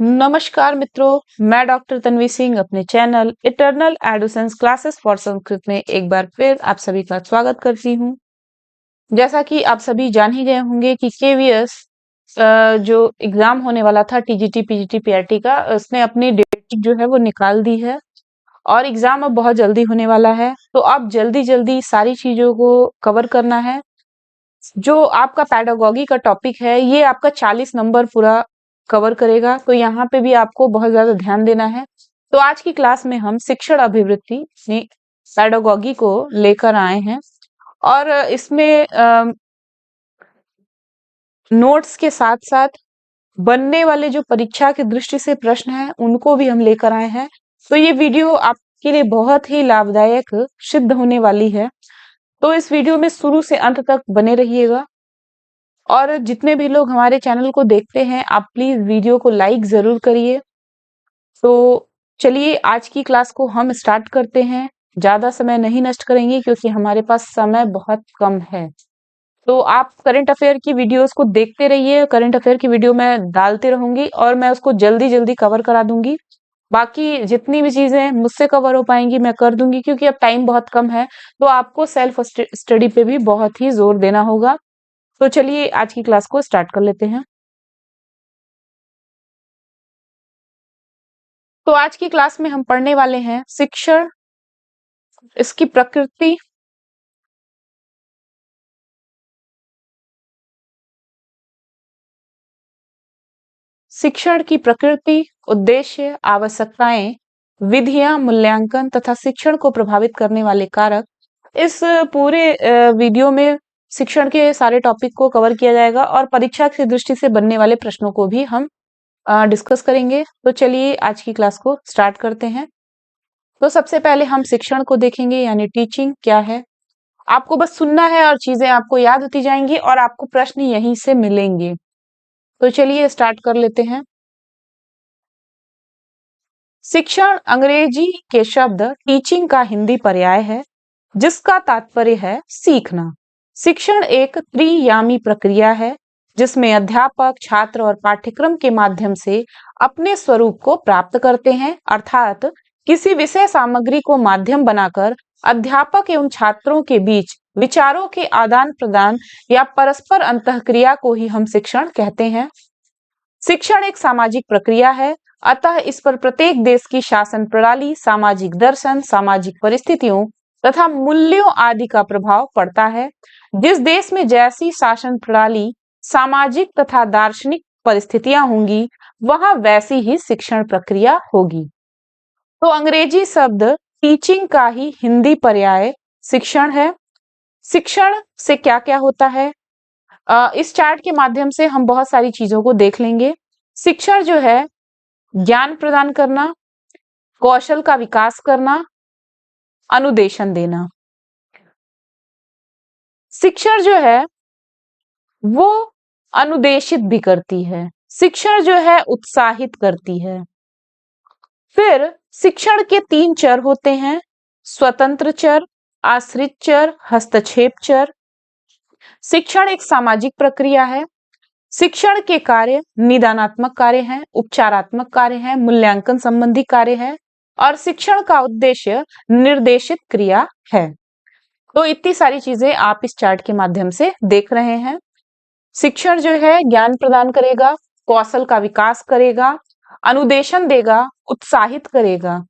नमस्कार मित्रों, मैं डॉक्टर तन्वी सिंह अपने चैनल इटर्नल एडोसेंस क्लासेस फॉर संस्कृत में एक बार फिर आप सभी का स्वागत करती हूँ। जैसा कि आप सभी जान ही गए होंगे कि केवीएस जो एग्जाम होने वाला था टीजीटी पीजीटी पीआरटी का, उसने अपनी डेट जो है वो निकाल दी है और एग्जाम अब बहुत जल्दी होने वाला है। तो आप जल्दी जल्दी सारी चीजों को कवर करना है। जो आपका पेडागोगी का टॉपिक है ये आपका 40 नंबर पूरा कवर करेगा, तो यहाँ पे भी आपको बहुत ज्यादा ध्यान देना है। तो आज की क्लास में हम शिक्षण अभिवृत्ति पेडागोगी को लेकर आए हैं और इसमें नोट्स के साथ साथ बनने वाले जो परीक्षा की दृष्टि से प्रश्न हैं उनको भी हम लेकर आए हैं। तो ये वीडियो आपके लिए बहुत ही लाभदायक सिद्ध होने वाली है। तो इस वीडियो में शुरू से अंत तक बने रहिएगा और जितने भी लोग हमारे चैनल को देखते हैं आप प्लीज वीडियो को लाइक जरूर करिए। तो चलिए आज की क्लास को हम स्टार्ट करते हैं। ज्यादा समय नहीं नष्ट करेंगे क्योंकि हमारे पास समय बहुत कम है। तो आप करंट अफेयर की वीडियोस को देखते रहिए। करंट अफेयर की वीडियो मैं डालते रहूंगी और मैं उसको जल्दी जल्दी कवर करा दूंगी। बाकी जितनी भी चीजें मुझसे कवर हो पाएंगी मैं कर दूंगी, क्योंकि अब टाइम बहुत कम है। तो आपको सेल्फ स्टडी पे भी बहुत ही जोर देना होगा। तो चलिए आज की क्लास को स्टार्ट कर लेते हैं। तो आज की क्लास में हम पढ़ने वाले हैं शिक्षण, इसकी प्रकृति, शिक्षण की प्रकृति, उद्देश्य, आवश्यकताएं, विधियां, मूल्यांकन तथा शिक्षण को प्रभावित करने वाले कारक। इस पूरे वीडियो में शिक्षण के सारे टॉपिक को कवर किया जाएगा और परीक्षा की दृष्टि से बनने वाले प्रश्नों को भी हम डिस्कस करेंगे। तो चलिए आज की क्लास को स्टार्ट करते हैं। तो सबसे पहले हम शिक्षण को देखेंगे, यानी टीचिंग क्या है। आपको बस सुनना है और चीजें आपको याद होती जाएंगी और आपको प्रश्न यहीं से मिलेंगे। तो चलिए स्टार्ट कर लेते हैं। शिक्षण अंग्रेजी के शब्द टीचिंग का हिंदी पर्याय है, जिसका तात्पर्य है सीखना। शिक्षण एक त्रियामी प्रक्रिया है जिसमें अध्यापक छात्र और पाठ्यक्रम के माध्यम से अपने स्वरूप को प्राप्त करते हैं, अर्थात किसी विषय सामग्री को माध्यम बनाकर अध्यापक एवं छात्रों के बीच विचारों के आदान प्रदान या परस्पर अंतःक्रिया को ही हम शिक्षण कहते हैं। शिक्षण एक सामाजिक प्रक्रिया है, अतः इस पर प्रत्येक देश की शासन प्रणाली, सामाजिक दर्शन, सामाजिक परिस्थितियों तथा मूल्यों आदि का प्रभाव पड़ता है। जिस देश में जैसी शासन प्रणाली, सामाजिक तथा दार्शनिक परिस्थितियां होंगी, वहां वैसी ही शिक्षण प्रक्रिया होगी। तो अंग्रेजी शब्द टीचिंग का ही हिंदी पर्याय शिक्षण है। शिक्षण से क्या क्या होता है, इस चार्ट के माध्यम से हम बहुत सारी चीजों को देख लेंगे। शिक्षण जो है ज्ञान प्रदान करना, कौशल का विकास करना, अनुदेशन देना। शिक्षण जो है वो अनुदेशित भी करती है। शिक्षण जो है उत्साहित करती है। फिर शिक्षण के 3 चर होते हैं, स्वतंत्र चर, आश्रित चर, हस्तक्षेप चर। शिक्षण एक सामाजिक प्रक्रिया है। शिक्षण के कार्य निदानात्मक कार्य हैं, उपचारात्मक कार्य हैं, मूल्यांकन संबंधी कार्य है और शिक्षण का उद्देश्य निर्देशित क्रिया है। तो इतनी सारी चीजें आप इस चार्ट के माध्यम से देख रहे हैं। शिक्षण जो है ज्ञान प्रदान करेगा, कौशल का विकास करेगा, अनुदेशन देगा, उत्साहित करेगा।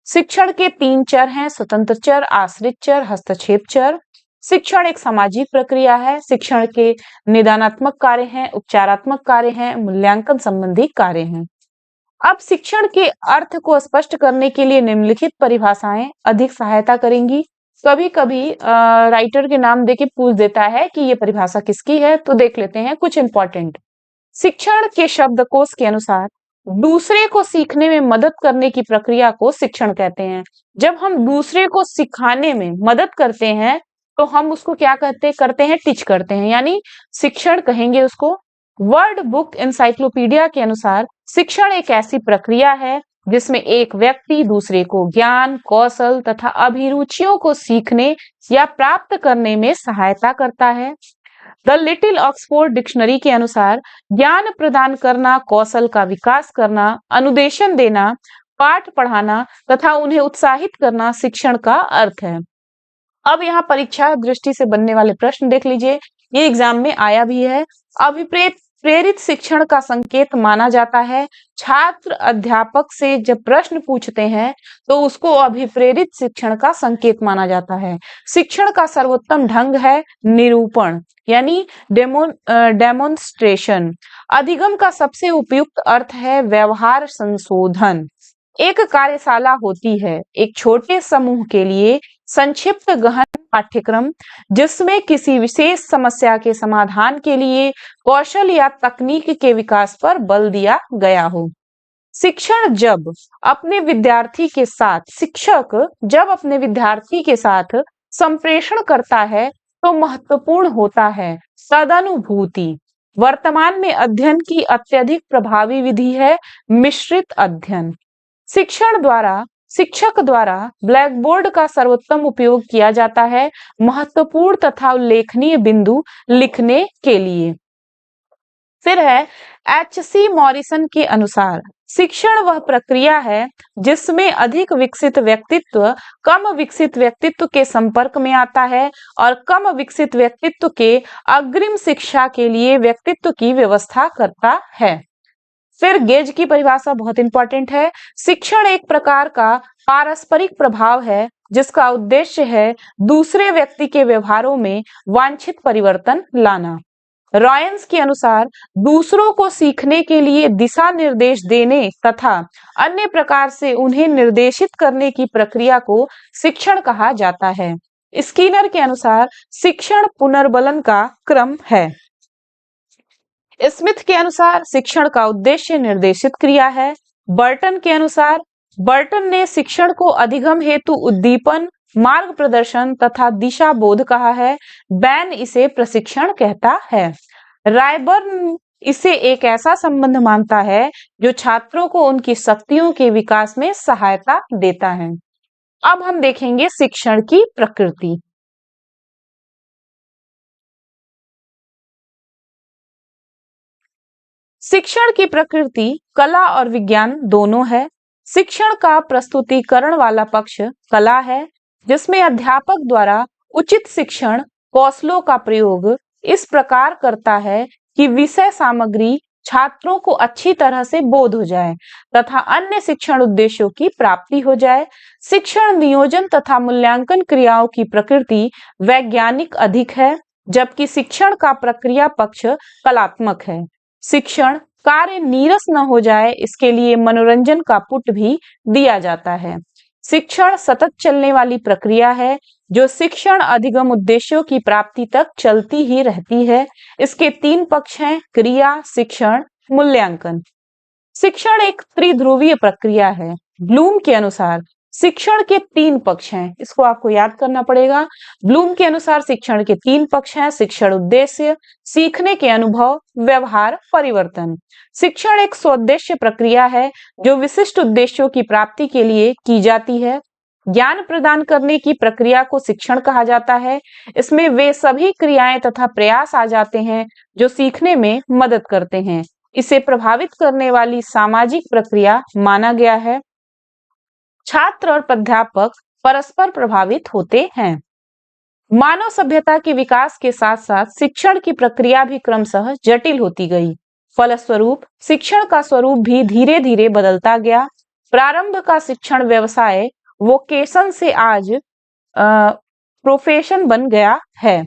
शिक्षण के 3 चर हैं, स्वतंत्र चर, आश्रित चर, हस्तक्षेप चर। शिक्षण एक सामाजिक प्रक्रिया है। शिक्षण के निदानात्मक कार्य हैं, उपचारात्मक कार्य हैं, मूल्यांकन संबंधी कार्य हैं। अब शिक्षण के अर्थ को स्पष्ट करने के लिए निम्नलिखित परिभाषाएं अधिक सहायता करेंगी। कभी कभी राइटर के नाम देके पूछ देता है कि ये परिभाषा किसकी है, तो देख लेते हैं कुछ इंपॉर्टेंट। शिक्षण के शब्दकोश के अनुसार दूसरे को सीखने में मदद करने की प्रक्रिया को शिक्षण कहते हैं। जब हम दूसरे को सिखाने में मदद करते हैं तो हम उसको क्या करते हैं, टीच करते हैं, यानी शिक्षण कहेंगे उसको। वर्ड बुक एनसाइक्लोपीडिया के अनुसार शिक्षण एक ऐसी प्रक्रिया है जिसमें एक व्यक्ति दूसरे को ज्ञान, कौशल तथा अभिरुचियों को सीखने या प्राप्त करने में सहायता करता है। द लिटिल ऑक्सफोर्ड डिक्शनरी के अनुसार ज्ञान प्रदान करना, कौशल का विकास करना, अनुदेशन देना, पाठ पढ़ाना तथा उन्हें उत्साहित करना शिक्षण का अर्थ है। अब यहाँ परीक्षा दृष्टि से बनने वाले प्रश्न देख लीजिए, ये एग्जाम में आया भी है। अभिप्रेत प्रेरित शिक्षण का संकेत माना जाता है। छात्र अध्यापक से जब प्रश्न पूछते हैं तो उसको अभिप्रेरित शिक्षण का संकेत माना जाता है। शिक्षण का सर्वोत्तम ढंग है निरूपण यानी डेमोन्स्ट्रेशन। अधिगम का सबसे उपयुक्त अर्थ है व्यवहार संशोधन। एक कार्यशाला होती है एक छोटे समूह के लिए संक्षिप्त गहन पाठ्यक्रम जिसमें किसी विशेष समस्या के समाधान के लिए कौशल या तकनीक के विकास पर बल दिया गया हो। शिक्षक जब अपने विद्यार्थी के साथ संप्रेषण करता है तो महत्वपूर्ण होता है सदानुभूति। वर्तमान में अध्ययन की अत्यधिक प्रभावी विधि है मिश्रित अध्ययन। शिक्षक द्वारा ब्लैक बोर्ड का सर्वोत्तम उपयोग किया जाता है महत्वपूर्ण तथा उल्लेखनीय बिंदु लिखने के लिए। फिर है H.C. मॉरिसन के अनुसार शिक्षण वह प्रक्रिया है जिसमें अधिक विकसित व्यक्तित्व कम विकसित व्यक्तित्व के संपर्क में आता है और कम विकसित व्यक्तित्व के अग्रिम शिक्षा के लिए व्यक्तित्व की व्यवस्था करता है। फिर गेज की परिभाषा बहुत इंपॉर्टेंट है। शिक्षण एक प्रकार का पारस्परिक प्रभाव है जिसका उद्देश्य है दूसरे व्यक्ति के व्यवहारों में वांछित परिवर्तन लाना। रॉयंस के अनुसार दूसरों को सीखने के लिए दिशा निर्देश देने तथा अन्य प्रकार से उन्हें निर्देशित करने की प्रक्रिया को शिक्षण कहा जाता है। स्किनर के अनुसार शिक्षण पुनर्बलन का क्रम है। स्मिथ के अनुसार शिक्षण का उद्देश्य निर्देशित क्रिया है। बर्टन ने शिक्षण को अधिगम हेतु उद्दीपन, मार्ग प्रदर्शन तथा दिशा बोध कहा है। बैन इसे प्रशिक्षण कहता है। रायबर्न इसे एक ऐसा संबंध मानता है जो छात्रों को उनकी शक्तियों के विकास में सहायता देता है। अब हम देखेंगे शिक्षण की प्रकृति। शिक्षण की प्रकृति कला और विज्ञान दोनों है। शिक्षण का प्रस्तुतिकरण वाला पक्ष कला है जिसमें अध्यापक द्वारा उचित शिक्षण कौशलों का प्रयोग इस प्रकार करता है कि विषय सामग्री छात्रों को अच्छी तरह से बोध हो जाए तथा अन्य शिक्षण उद्देश्यों की प्राप्ति हो जाए। शिक्षण नियोजन तथा मूल्यांकन क्रियाओं की प्रकृति वैज्ञानिक अधिक है जबकि शिक्षण का प्रक्रिया पक्ष कलात्मक है। शिक्षण कार्य नीरस न हो जाए इसके लिए मनोरंजन का पुट भी दिया जाता है। शिक्षण सतत चलने वाली प्रक्रिया है जो शिक्षण अधिगम उद्देश्यों की प्राप्ति तक चलती ही रहती है। इसके 3 पक्ष हैं क्रिया, शिक्षण, मूल्यांकन। शिक्षण एक त्रिध्रुवीय प्रक्रिया है। ब्लूम के अनुसार शिक्षण के 3 पक्ष हैं, इसको आपको याद करना पड़ेगा। ब्लूम के अनुसार शिक्षण के 3 पक्ष हैं शिक्षण उद्देश्य, सीखने के अनुभव, व्यवहार, परिवर्तन। शिक्षण एक स्वोद्देश्य प्रक्रिया है जो विशिष्ट उद्देश्यों की प्राप्ति के लिए की जाती है। ज्ञान प्रदान करने की प्रक्रिया को शिक्षण कहा जाता है। इसमें वे सभी क्रियाएं तथा प्रयास आ जाते हैं जो सीखने में मदद करते हैं। इसे प्रभावित करने वाली सामाजिक प्रक्रिया माना गया है। छात्र और प्राध्यापक परस्पर प्रभावित होते हैं। मानव सभ्यता के विकास के साथ साथ शिक्षण की प्रक्रिया भी क्रमशः जटिल होती गई। फलस्वरूप शिक्षण का स्वरूप भी धीरे धीरे बदलता गया। प्रारंभ का शिक्षण व्यवसाय वोकेशन से आज प्रोफेशन बन गया है।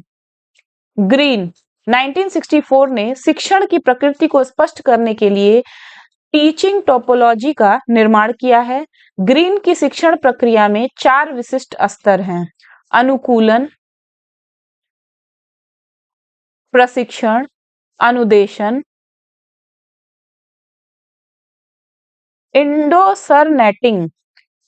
ग्रीन 1964 ने शिक्षण की प्रकृति को स्पष्ट करने के लिए टीचिंग टोपोलॉजी का निर्माण किया है। ग्रीन की शिक्षण प्रक्रिया में 4 विशिष्ट स्तर हैं: अनुकूलन, प्रशिक्षण, अनुदेशन, इंडोसरनेटिंग।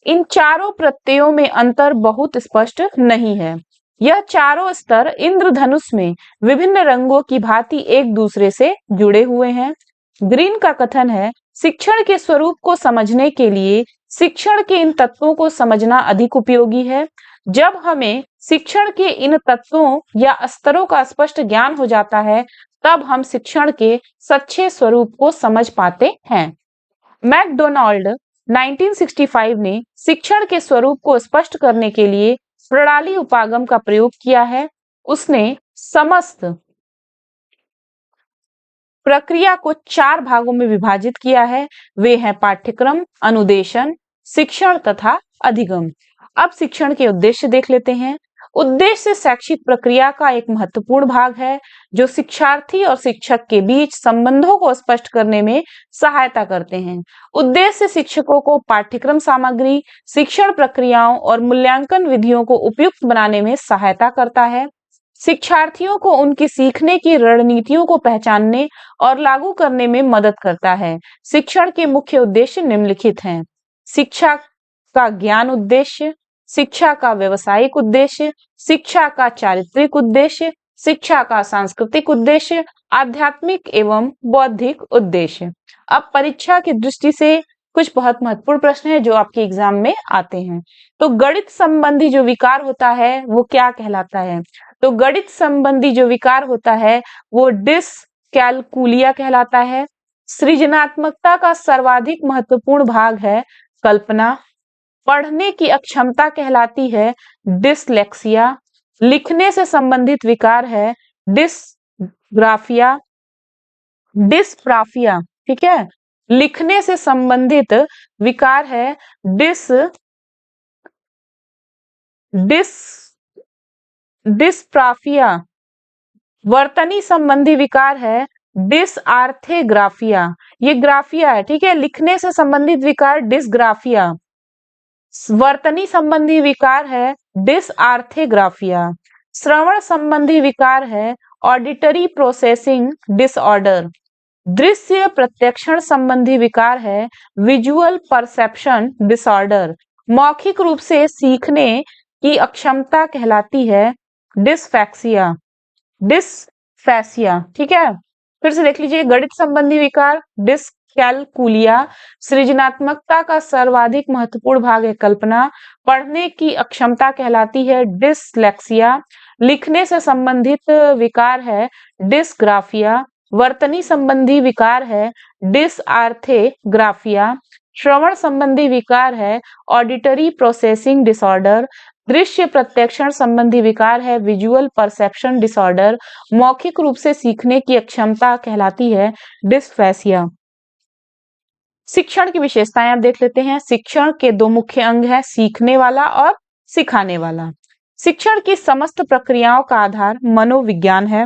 इन चारों प्रत्ययों में अंतर बहुत स्पष्ट नहीं है। यह चारों स्तर इंद्रधनुष में विभिन्न रंगों की भांति एक दूसरे से जुड़े हुए हैं। ग्रीन का कथन है, शिक्षण के स्वरूप को समझने के लिए शिक्षण के इन तत्वों को समझना अधिक उपयोगी है। जब हमें शिक्षण के इन तत्वों या स्तरों का स्पष्ट ज्ञान हो जाता है, तब हम शिक्षण के सच्चे स्वरूप को समझ पाते हैं। मैकडोनाल्ड 1965 ने शिक्षण के स्वरूप को स्पष्ट करने के लिए प्रणाली उपागम का प्रयोग किया है। उसने समस्त प्रक्रिया को 4 भागों में विभाजित किया है। वे हैं पाठ्यक्रम, अनुदेशन, शिक्षण तथा अधिगम। अब शिक्षण के उद्देश्य देख लेते हैं। उद्देश्य शैक्षिक प्रक्रिया का एक महत्वपूर्ण भाग है, जो शिक्षार्थी और शिक्षक के बीच संबंधों को स्पष्ट करने में सहायता करते हैं। उद्देश्य शिक्षकों को पाठ्यक्रम सामग्री, शिक्षण प्रक्रियाओं और मूल्यांकन विधियों को उपयुक्त बनाने में सहायता करता है। शिक्षार्थियों को उनकी सीखने की रणनीतियों को पहचानने और लागू करने में मदद करता है। शिक्षण के मुख्य उद्देश्य निम्नलिखित हैं: शिक्षा का ज्ञान उद्देश्य, शिक्षा का व्यवसायिक उद्देश्य, शिक्षा का चारित्रिक उद्देश्य, शिक्षा का सांस्कृतिक उद्देश्य, आध्यात्मिक एवं बौद्धिक उद्देश्य। अब परीक्षा की दृष्टि से कुछ बहुत महत्वपूर्ण प्रश्न है जो आपके एग्जाम में आते हैं। तो गणित संबंधी जो विकार होता है वो क्या कहलाता है? तो गणित संबंधी जो विकार होता है वो डिसकैलकुलिया कहलाता है। सृजनात्मकता का सर्वाधिक महत्वपूर्ण भाग है कल्पना। पढ़ने की अक्षमता कहलाती है डिसलेक्सिया। लिखने से संबंधित विकार है डिसग्राफिया, डिस्प्राफिया। ठीक है, लिखने से संबंधित विकार है डिस्प्राफिया। वर्तनी संबंधी विकार है डिसआर्थेग्राफिया। ये ग्राफिया है, ठीक है। लिखने से संबंधित विकार डिसग्राफिया। वर्तनी संबंधी विकार है डिसआर्थेग्राफिया। श्रवण संबंधी विकार है ऑडिटरी प्रोसेसिंग डिसऑर्डर। दृश्य प्रत्यक्षण संबंधी विकार है विजुअल परसेप्शन डिसऑर्डर। मौखिक रूप से सीखने की अक्षमता कहलाती है डिसफैक्सिया, डिसफैसिया। ठीक है, फिर से देख लीजिए। गणित संबंधी विकार डिसकैलकुलिया। सृजनात्मकता का सर्वाधिक महत्वपूर्ण भाग है कल्पना। पढ़ने की अक्षमता कहलाती है डिसलेक्सिया। लिखने से संबंधित विकार है डिसग्राफिया। वर्तनी संबंधी विकार है डिसआर्थेग्राफिया। श्रवण संबंधी विकार है ऑडिटरी प्रोसेसिंग डिसऑर्डर। दृश्य प्रत्यक्षण संबंधी विकार है विजुअल परसेप्शन डिसऑर्डर। मौखिक रूप से सीखने की अक्षमता कहलाती है डिसफैसिया। शिक्षण की विशेषताएं आप देख लेते हैं। शिक्षण के 2 मुख्य अंग हैं, सीखने वाला और सिखाने वाला। शिक्षण की समस्त प्रक्रियाओं का आधार मनोविज्ञान है।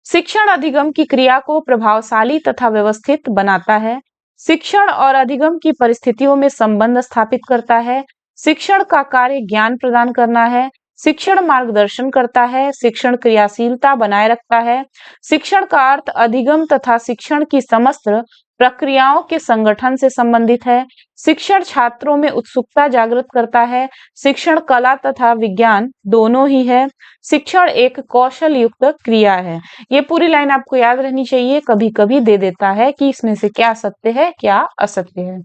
शिक्षण अधिगम की क्रिया को प्रभावशाली तथा व्यवस्थित बनाता है। शिक्षण और अधिगम की परिस्थितियों में संबंध स्थापित करता है। शिक्षण का कार्य ज्ञान प्रदान करना है। शिक्षण मार्गदर्शन करता है। शिक्षण क्रियाशीलता बनाए रखता है। शिक्षण का अर्थ अधिगम तथा शिक्षण की समस्त प्रक्रियाओं के संगठन से संबंधित है। शिक्षण छात्रों में उत्सुकता जागृत करता है। शिक्षण कला तथा विज्ञान दोनों ही है। शिक्षण एक कौशल युक्त क्रिया है। ये पूरी लाइन आपको याद रहनी चाहिए, कभी कभी दे देता है कि इसमें से क्या सत्य है क्या असत्य है।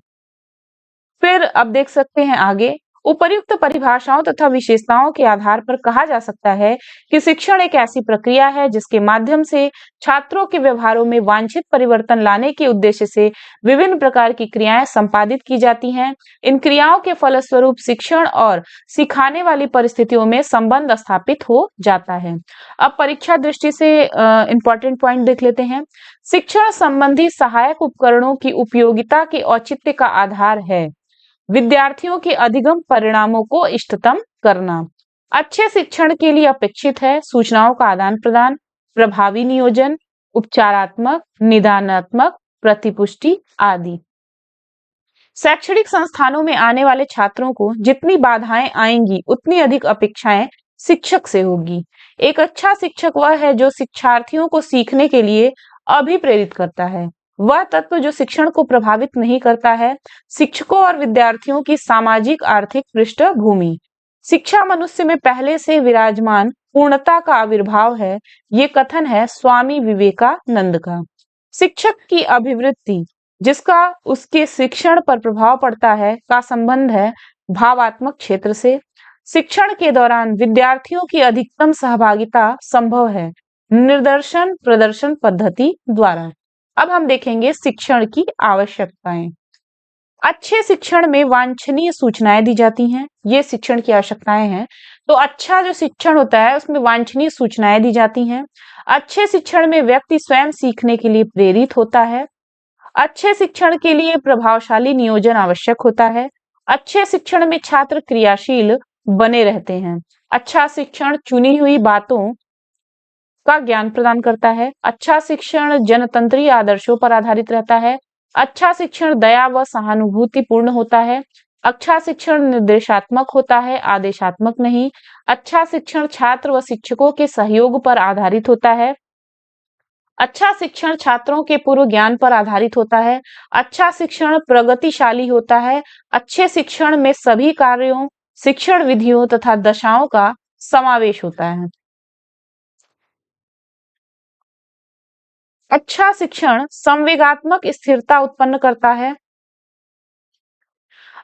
फिर अब देख सकते हैं आगे, उपर्युक्त परिभाषाओं तथा विशेषताओं के आधार पर कहा जा सकता है कि शिक्षण एक ऐसी प्रक्रिया है जिसके माध्यम से छात्रों के व्यवहारों में वांछित परिवर्तन लाने के उद्देश्य से विभिन्न प्रकार की क्रियाएं संपादित की जाती हैं। इन क्रियाओं के फलस्वरूप शिक्षण और सिखाने वाली परिस्थितियों में संबंध स्थापित हो जाता है। अब परीक्षा दृष्टि से इंपॉर्टेंट पॉइंट देख लेते हैं। शिक्षण संबंधी सहायक उपकरणों की उपयोगिता के औचित्य का आधार है विद्यार्थियों के अधिगम परिणामों को इष्टतम करना। अच्छे शिक्षण के लिए अपेक्षित है सूचनाओं का आदान प्रदान, प्रभावी नियोजन, उपचारात्मक, निदानात्मक, प्रतिपुष्टि आदि। शैक्षणिक संस्थानों में आने वाले छात्रों को जितनी बाधाएं आएंगी उतनी अधिक अपेक्षाएं शिक्षक से होगी। एक अच्छा शिक्षक वह है जो शिक्षार्थियों को सीखने के लिए अभिप्रेरित करता है। वह तत्व जो शिक्षण को प्रभावित नहीं करता है। शिक्षकों और विद्यार्थियों की सामाजिक आर्थिक पृष्ठभूमि। शिक्षा मनुष्य में पहले से विराजमान पूर्णता का आविर्भाव है। ये कथन है स्वामी विवेकानंद का। शिक्षक की अभिवृत्ति जिसका उसके शिक्षण पर प्रभाव पड़ता है का संबंध है भावात्मक क्षेत्र से। शिक्षण के दौरान विद्यार्थियों की अधिकतम सहभागिता संभव है निदर्शन प्रदर्शन पद्धति द्वारा। अब हम देखेंगे शिक्षण की आवश्यकताएं। अच्छे शिक्षण में वांछनीय सूचनाएं दी जाती हैं, ये शिक्षण की आवश्यकताएं हैं। तो अच्छा जो शिक्षण होता है उसमें वांछनीय सूचनाएं दी जाती हैं। अच्छे शिक्षण में व्यक्ति स्वयं सीखने के लिए प्रेरित होता है। अच्छे शिक्षण के लिए प्रभावशाली नियोजन आवश्यक होता है। अच्छे शिक्षण में छात्र क्रियाशील बने रहते हैं। अच्छा शिक्षण चुनी हुई बातों का ज्ञान प्रदान करता है। अच्छा शिक्षण जनतंत्रीय आदर्शों पर आधारित रहता है। अच्छा शिक्षण दया व सहानुभूतिपूर्ण होता है। अच्छा शिक्षण निर्देशात्मक होता है, आदेशात्मक नहीं। अच्छा शिक्षण छात्र व शिक्षकों के सहयोग पर आधारित होता है। अच्छा शिक्षण छात्रों के पूर्व ज्ञान पर आधारित होता है। अच्छा शिक्षण प्रगतिशाली होता है। अच्छे शिक्षण में सभी कार्यों, शिक्षण विधियों तथा दशाओं का समावेश होता है। अच्छा शिक्षण संवेगात्मक स्थिरता उत्पन्न करता है।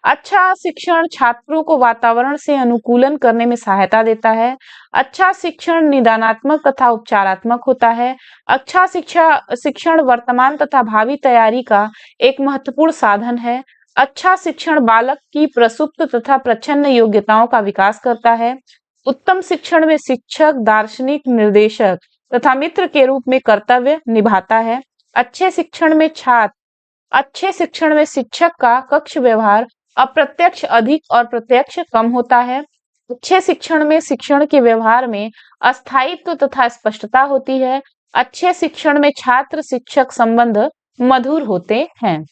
अच्छा शिक्षण छात्रों को वातावरण से अनुकूलन करने में सहायता देता है। अच्छा शिक्षण निदानात्मक तथा उपचारात्मक होता है। अच्छा शिक्षण वर्तमान तथा भावी तैयारी का एक महत्वपूर्ण साधन है। अच्छा शिक्षण बालक की प्रसुप्त तथा प्रच्छन्न योग्यताओं का विकास करता है। उत्तम शिक्षण में शिक्षक, दार्शनिक, निर्देशक तथा मित्र के रूप में कर्तव्य निभाता है। अच्छे शिक्षण में शिक्षक का कक्ष व्यवहार अप्रत्यक्ष अधिक और प्रत्यक्ष कम होता है। अच्छे शिक्षण में शिक्षण के व्यवहार में अस्थायित्व तथा स्पष्टता होती है। अच्छे शिक्षण में छात्र शिक्षक संबंध मधुर होते हैं।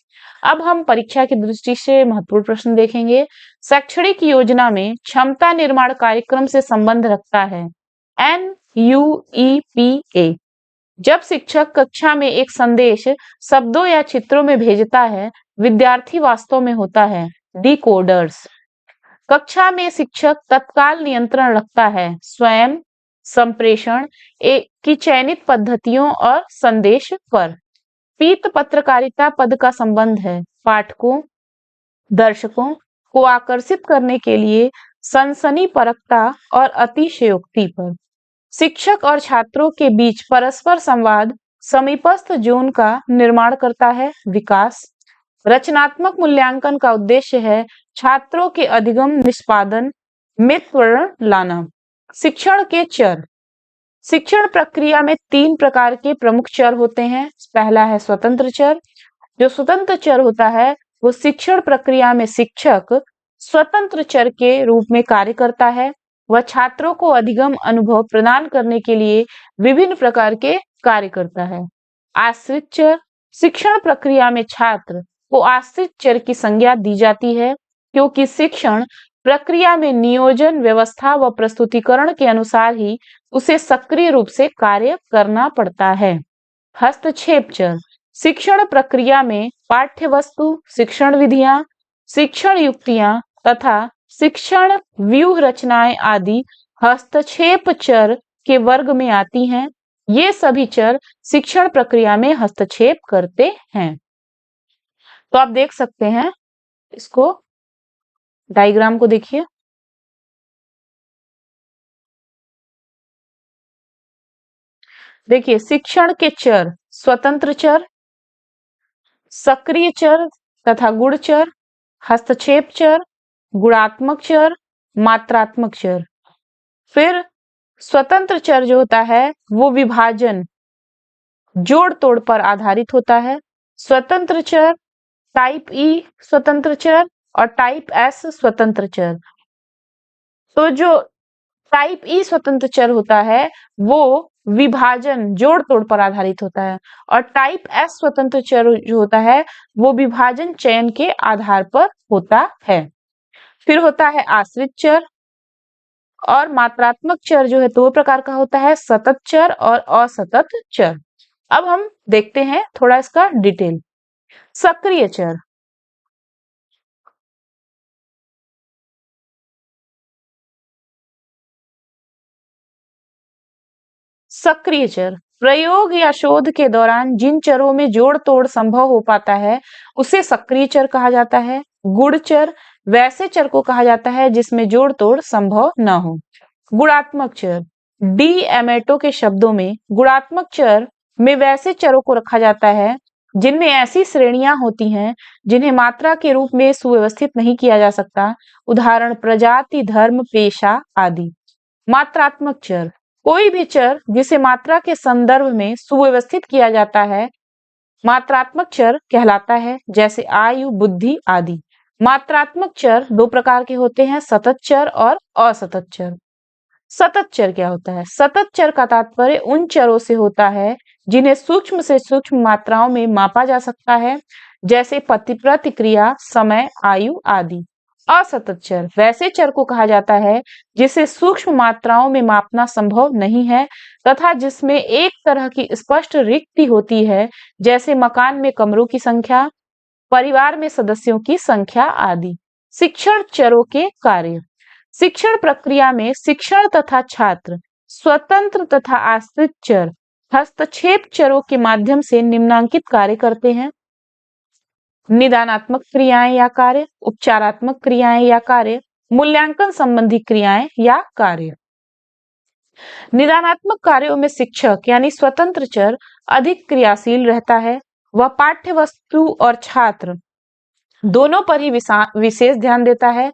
अब हम परीक्षा की दृष्टि से महत्वपूर्ण प्रश्न देखेंगे। शैक्षणिक योजना में क्षमता निर्माण कार्यक्रम से संबंध रखता है NUEPA। जब शिक्षक कक्षा में एक संदेश शब्दों या चित्रों में भेजता है, विद्यार्थी वास्तव में होता है डिकोडर्स। कक्षा में शिक्षक तत्काल नियंत्रण रखता है स्वयं, संप्रेषण की चयनित पद्धतियों और संदेश पर। पीत पत्रकारिता पद का संबंध है पाठकों, दर्शकों को आकर्षित करने के लिए सनसनीपरकता और अतिशयोक्ति पर। शिक्षक और छात्रों के बीच परस्पर संवाद समीपस्थ जोन का निर्माण करता है विकास। रचनात्मक मूल्यांकन का उद्देश्य है छात्रों के अधिगम निष्पादन में त्वरण लाना। शिक्षण के चर। शिक्षण प्रक्रिया में 3 प्रकार के प्रमुख चर होते हैं। पहला है स्वतंत्र चर। जो स्वतंत्र चर होता है वो शिक्षण प्रक्रिया में शिक्षक स्वतंत्र चर के रूप में कार्य करता है। वह छात्रों को अधिगम अनुभव प्रदान करने के लिए विभिन्न प्रकार के कार्य करता है। आश्रित चर। शिक्षण प्रक्रिया में छात्र को आश्रित चर की संज्ञा दी जाती है क्योंकि शिक्षण प्रक्रिया में नियोजन, व्यवस्था व प्रस्तुतिकरण के अनुसार ही उसे सक्रिय रूप से कार्य करना पड़ता है। हस्तक्षेप चर। शिक्षण प्रक्रिया में पाठ्य वस्तु, शिक्षण विधियां, शिक्षण युक्तियां तथा शिक्षण व्यूह रचनाएं आदि हस्तक्षेप चर के वर्ग में आती हैं। ये सभी चर शिक्षण प्रक्रिया में हस्तक्षेप करते हैं। तो आप देख सकते हैं इसको, डायग्राम को देखिए। देखिए शिक्षण के चर स्वतंत्र चर, सक्रिय चर तथा गुण चर, हस्तक्षेप चर, गुणात्मक चर, मात्रात्मक चर। फिर स्वतंत्र चर जो होता है वो विभाजन, जोड़ तोड़ पर आधारित होता है। स्वतंत्र चर टाइप ई स्वतंत्र चर और टाइप एस स्वतंत्र चर। तो जो टाइप ई स्वतंत्र चर होता है वो विभाजन, जोड़ तोड़ पर आधारित होता है और टाइप एस स्वतंत्र चर जो होता है वो विभाजन चयन के आधार पर होता है। फिर होता है आश्रित चर और मात्रात्मक चर जो है 2 प्रकार का होता है, सतत चर और असतत चर। अब हम देखते हैं थोड़ा इसका डिटेल। सक्रिय चर। सक्रिय चर प्रयोग या शोध के दौरान जिन चरों में जोड़ तोड़ संभव हो पाता है उसे सक्रिय चर कहा जाता है। गुण चर वैसे चर को कहा जाता है जिसमें जोड़ तोड़ संभव न हो। गुणात्मक चर, डी एमेटो के शब्दों में गुणात्मक चर में वैसे चरों को रखा जाता है जिनमें ऐसी श्रेणियां होती हैं जिन्हें मात्रा के रूप में सुव्यवस्थित नहीं किया जा सकता। उदाहरण प्रजाति, धर्म, पेशा आदि। मात्रात्मक चर, कोई भी चर जिसे मात्रा के संदर्भ में सुव्यवस्थित किया जाता है मात्रात्मक चर कहलाता है, जैसे आयु, बुद्धि आदि। मात्रात्मक चर दो प्रकार के होते हैं, सतत चर और असतत चर। सतत चर क्या होता है? सतत चर का तात्पर्य उन चरों से होता है जिन्हें सूक्ष्म से सूक्ष्म मात्राओं में मापा जा सकता है, जैसे प्रतिक्रिया, समय, आयु आदि। असतत चर वैसे चर को कहा जाता है जिसे सूक्ष्म मात्राओं में मापना संभव नहीं है तथा जिसमें एक तरह की स्पष्ट रिक्ति होती है, जैसे मकान में कमरों की संख्या, परिवार में सदस्यों की संख्या आदि। शिक्षण चरों के कार्य, शिक्षण प्रक्रिया में शिक्षण तथा छात्र स्वतंत्र तथा आश्रित चर हस्तक्षेप चरों के माध्यम से निम्नांकित कार्य करते हैं। निदानात्मक क्रियाएं या कार्य, उपचारात्मक क्रियाएं या कार्य, मूल्यांकन संबंधी क्रियाएं या कार्य। निदानात्मक कार्यों में शिक्षक यानी स्वतंत्र चर अधिक क्रियाशील रहता है। वह पाठ्य वस्तु और छात्र दोनों पर ही विशेष ध्यान देता है।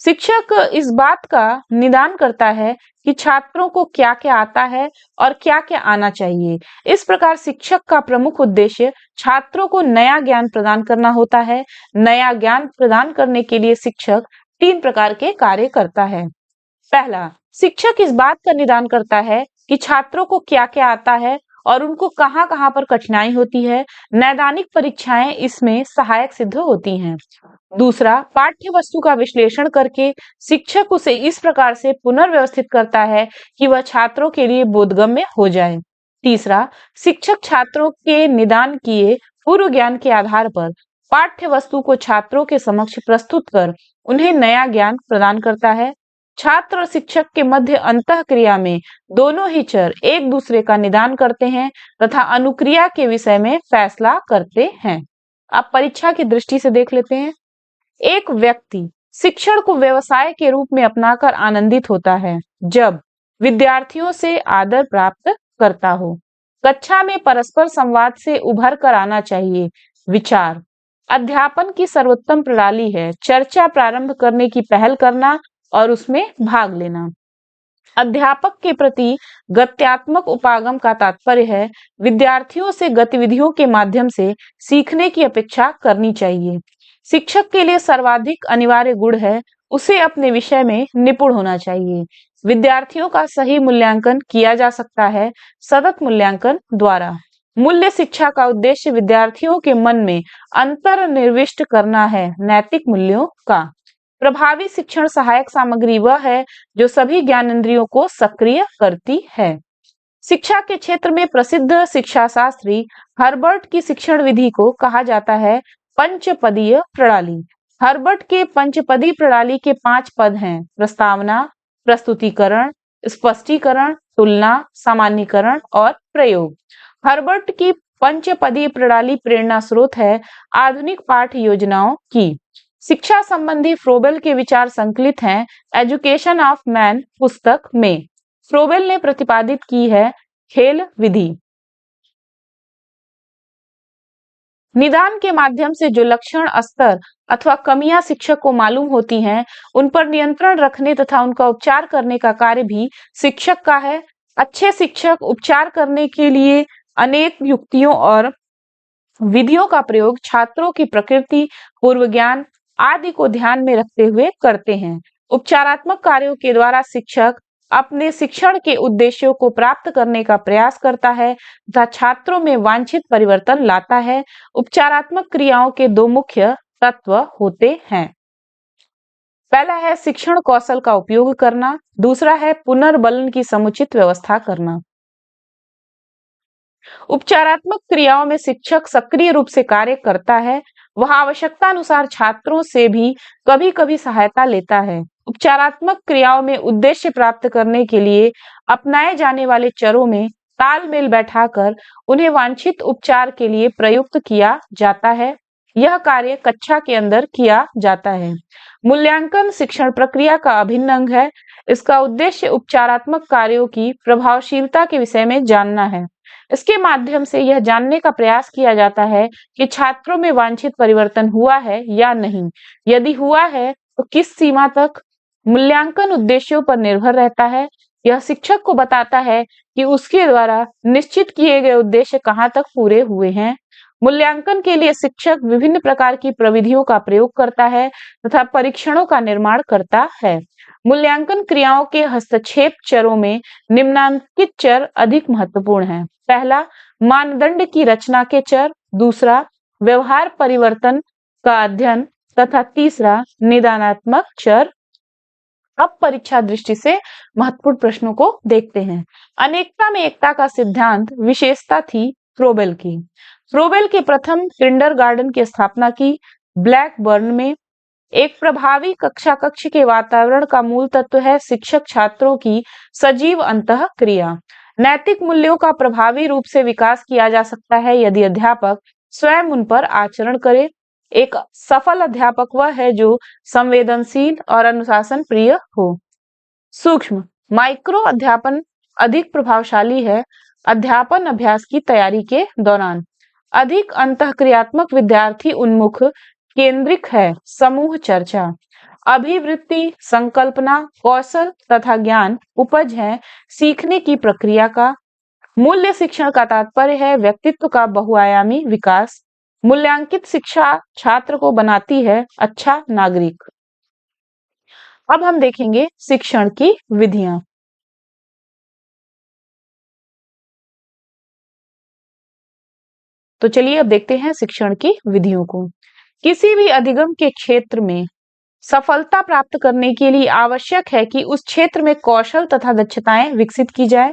शिक्षक इस बात का निदान करता है कि छात्रों को क्या क्या आता है और क्या क्या आना चाहिए। इस प्रकार शिक्षक का प्रमुख उद्देश्य छात्रों को नया ज्ञान प्रदान करना होता है। नया ज्ञान प्रदान करने के लिए शिक्षक 3 प्रकार के कार्य करता है। पहला, शिक्षक इस बात का निदान करता है कि छात्रों को क्या क्या आता है और उनको कहाँ कहाँ पर कठिनाई होती है। नैदानिक परीक्षाएं इसमें सहायक सिद्ध होती हैं। दूसरा, पाठ्य वस्तु का विश्लेषण करके शिक्षक उसे इस प्रकार से पुनर्व्यवस्थित करता है कि वह छात्रों के लिए बोधगम्य हो जाए। तीसरा, शिक्षक छात्रों के निदान किए पूर्व ज्ञान के आधार पर पाठ्य वस्तु को छात्रों के समक्ष प्रस्तुत कर उन्हें नया ज्ञान प्रदान करता है। छात्र और शिक्षक के मध्य अंतःक्रिया में दोनों ही चर एक दूसरे का निदान करते हैं तथा अनुक्रिया के विषय में फैसला करते हैं। अब परीक्षा की दृष्टि से देख लेते हैं। एक व्यक्ति शिक्षण को व्यवसाय के रूप में अपनाकर आनंदित होता है जब विद्यार्थियों से आदर प्राप्त करता हो। कक्षा में परस्पर संवाद से उभर कर आना चाहिए। विचार, अध्यापन की सर्वोत्तम प्रणाली है चर्चा प्रारंभ करने की पहल करना और उसमें भाग लेना। अध्यापक के प्रति गत्यात्मक उपागम का तात्पर्य है विद्यार्थियों से गतिविधियों के माध्यम से सीखने की अपेक्षा करनी चाहिए। शिक्षक के लिए सर्वाधिक अनिवार्य गुण है उसे अपने विषय में निपुण होना चाहिए। विद्यार्थियों का सही मूल्यांकन किया जा सकता है सतत मूल्यांकन द्वारा। मूल्य शिक्षा का उद्देश्य विद्यार्थियों के मन में अंतर्निविष्ट करना है नैतिक मूल्यों का। प्रभावी शिक्षण सहायक सामग्री वह है जो सभी ज्ञानेंद्रियों को सक्रिय करती है। शिक्षा के क्षेत्र में प्रसिद्ध शिक्षा शास्त्री हर्बर्ट की शिक्षण विधि को कहा जाता है पंचपदीय प्रणाली। हर्बर्ट के पंचपदी प्रणाली के 5 पद हैं, प्रस्तावना, प्रस्तुतिकरण, स्पष्टीकरण, तुलना, सामान्यीकरण और प्रयोग। हर्बर्ट की पंचपदी प्रणाली प्रेरणा स्रोत है आधुनिक पाठ योजनाओं की। शिक्षा संबंधी फ्रोबेल के विचार संकलित हैं एजुकेशन ऑफ मैन पुस्तक में। फ्रोबेल ने प्रतिपादित की है खेल विधि। निदान के माध्यम से जो लक्षण, स्तर अथवा कमियां शिक्षक को मालूम होती हैं, उन पर नियंत्रण रखने तथा उनका उपचार करने का कार्य भी शिक्षक का है। अच्छे शिक्षक उपचार करने के लिए अनेक युक्तियों और विधियों का प्रयोग छात्रों की प्रकृति, पूर्व ज्ञान आदि को ध्यान में रखते हुए करते हैं। उपचारात्मक कार्यों के द्वारा शिक्षक अपने शिक्षण के उद्देश्यों को प्राप्त करने का प्रयास करता है तथा छात्रों में वांछित परिवर्तन लाता है। उपचारात्मक क्रियाओं के 2 मुख्य तत्व होते हैं। पहला है शिक्षण कौशल का उपयोग करना, दूसरा है पुनर्बलन की समुचित व्यवस्था करना। उपचारात्मक क्रियाओं में शिक्षक सक्रिय रूप से कार्य करता है। वह आवश्यकता अनुसार छात्रों से भी कभी-कभी सहायता लेता है। उपचारात्मक क्रियाओं में उद्देश्य प्राप्त करने के लिए अपनाए जाने वाले चरों में तालमेल बैठाकर उन्हें वांछित उपचार के लिए प्रयुक्त किया जाता है। यह कार्य कक्षा के अंदर किया जाता है। मूल्यांकन शिक्षण प्रक्रिया का अभिन्न अंग है। इसका उद्देश्य उपचारात्मक कार्यों की प्रभावशीलता के विषय में जानना है। इसके माध्यम से यह जानने का प्रयास किया जाता है कि छात्रों में वांछित परिवर्तन हुआ है या नहीं। यदि हुआ है तो किस सीमा तक। मूल्यांकन उद्देश्यों पर निर्भर रहता है। यह शिक्षक को बताता है कि उसके द्वारा निश्चित किए गए उद्देश्य कहाँ तक पूरे हुए हैं। मूल्यांकन के लिए शिक्षक विभिन्न प्रकार की प्रविधियों का प्रयोग करता है तथा परीक्षणों का निर्माण करता है। मूल्यांकन क्रियाओं के हस्तक्षेप चरों में निम्नांकित चर अधिक महत्वपूर्ण हैं। पहला, मानदंड की रचना के चर। दूसरा, व्यवहार परिवर्तन का अध्ययन तथा तीसरा, निदानात्मक चर। अब परीक्षा दृष्टि से महत्वपूर्ण प्रश्नों को देखते हैं। अनेकता में एकता का सिद्धांत विशेषता थी फ्रोबेल की। फ्रोबेल के प्रथम किंडरगार्टन की स्थापना की ब्लैकबर्न में। एक प्रभावी कक्षा कक्ष के वातावरण का मूल तत्व है शिक्षक छात्रों की सजीव अंतःक्रिया। नैतिक मूल्यों का प्रभावी रूप से विकास किया जा सकता है यदि अध्यापक स्वयं उन पर आचरण करे। एक सफल अध्यापक वह है जो संवेदनशील और अनुशासन प्रिय हो। सूक्ष्म माइक्रो अध्यापन अधिक प्रभावशाली है अध्यापन अभ्यास की तैयारी के दौरान। अधिक अंतःक्रियात्मक विद्यार्थी उन्मुख केंद्रिक है समूह चर्चा। अभिवृत्ति, संकल्पना, कौशल तथा ज्ञान उपज है सीखने की प्रक्रिया का। मूल्य शिक्षण का तात्पर्य है व्यक्तित्व का बहुआयामी विकास। मूल्यांकित शिक्षा छात्र को बनाती है अच्छा नागरिक। अब हम देखेंगे शिक्षण की विधियां। तो चलिए अब देखते हैं शिक्षण की विधियों को। किसी भी अधिगम के क्षेत्र में सफलता प्राप्त करने के लिए आवश्यक है कि उस क्षेत्र में कौशल तथा दक्षताएं विकसित की जाए।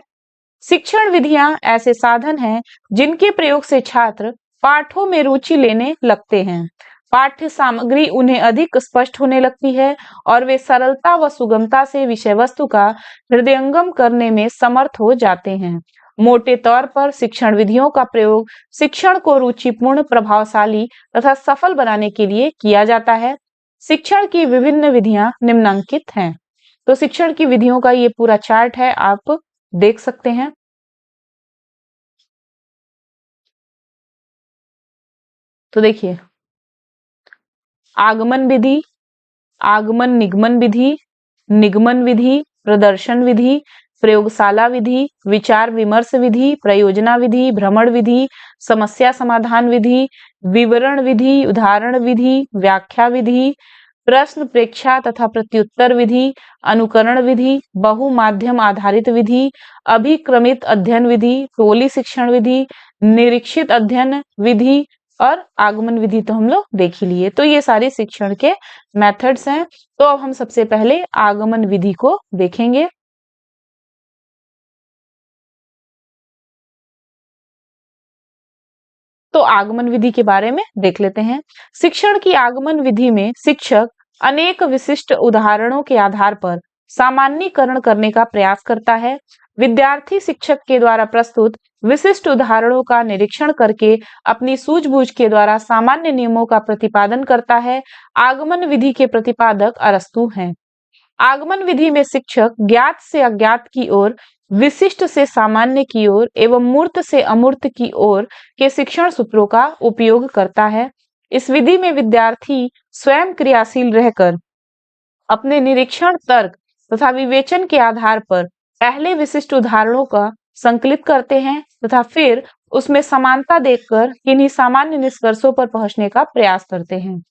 शिक्षण विधियां ऐसे साधन हैं जिनके प्रयोग से छात्र पाठों में रुचि लेने लगते हैं। पाठ्य सामग्री उन्हें अधिक स्पष्ट होने लगती है और वे सरलता व सुगमता से विषय वस्तु का हृदयंगम करने में समर्थ हो जाते हैं। मोटे तौर पर शिक्षण विधियों का प्रयोग शिक्षण को रुचिपूर्ण, प्रभावशाली तथा सफल बनाने के लिए किया जाता है। शिक्षण की विभिन्न विधियां निम्नांकित हैं। तो शिक्षण की विधियों का ये पूरा चार्ट है, आप देख सकते हैं। तो देखिए, आगमन विधि, आगमन निगमन विधि, निगमन विधि, प्रदर्शन विधि, प्रयोगशाला विधि, विचार विमर्श विधि, प्रयोजना विधि, भ्रमण विधि, समस्या समाधान विधि, विवरण विधि, उदाहरण विधि, व्याख्या विधि, प्रश्न प्रेक्षा तथा प्रत्युत्तर विधि, अनुकरण विधि, बहुमाध्यम आधारित विधि, अभिक्रमित अध्ययन विधि, टोली शिक्षण विधि, निरीक्षित अध्ययन विधि और आगमन विधि तो हम लोग देख ही लिए। तो ये सारे शिक्षण के मेथड्स हैं। तो अब हम सबसे पहले आगमन विधि को देखेंगे। तो आगमन विधि के बारे में देख लेते हैं। शिक्षण की आगमन विधि में शिक्षक अनेक विशिष्ट उदाहरणों के आधार पर सामान्यीकरण करने का प्रयास करता है। विद्यार्थी शिक्षक के द्वारा प्रस्तुत विशिष्ट उदाहरणों का निरीक्षण करके अपनी सूझबूझ के द्वारा सामान्य नियमों का प्रतिपादन करता है। आगमन विधि के प्रतिपादक अरस्तु हैं। आगमन विधि में शिक्षक ज्ञात से अज्ञात की ओर, विशिष्ट से सामान्य की ओर एवं मूर्त से अमूर्त की ओर के शिक्षण सूत्रों का उपयोग करता है। इस विधि में विद्यार्थी स्वयं क्रियाशील रहकर अपने निरीक्षण, तर्क तथा विवेचन के आधार पर पहले विशिष्ट उदाहरणों का संकलित करते हैं तथा फिर उसमें समानता देखकर किन्हीं सामान्य निष्कर्षों पर पहुंचने का प्रयास करते हैं।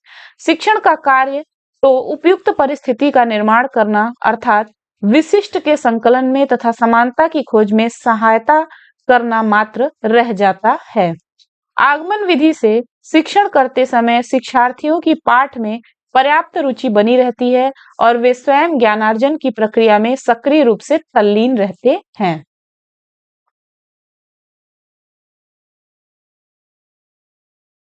शिक्षण का कार्य तो उपयुक्त परिस्थिति का निर्माण करना अर्थात विशिष्ट के संकलन में तथा समानता की खोज में सहायता करना मात्र रह जाता है। आगमन विधि से शिक्षण करते समय शिक्षार्थियों की पाठ में पर्याप्त रुचि बनी रहती है और वे स्वयं ज्ञानार्जन की प्रक्रिया में सक्रिय रूप से तल्लीन रहते हैं।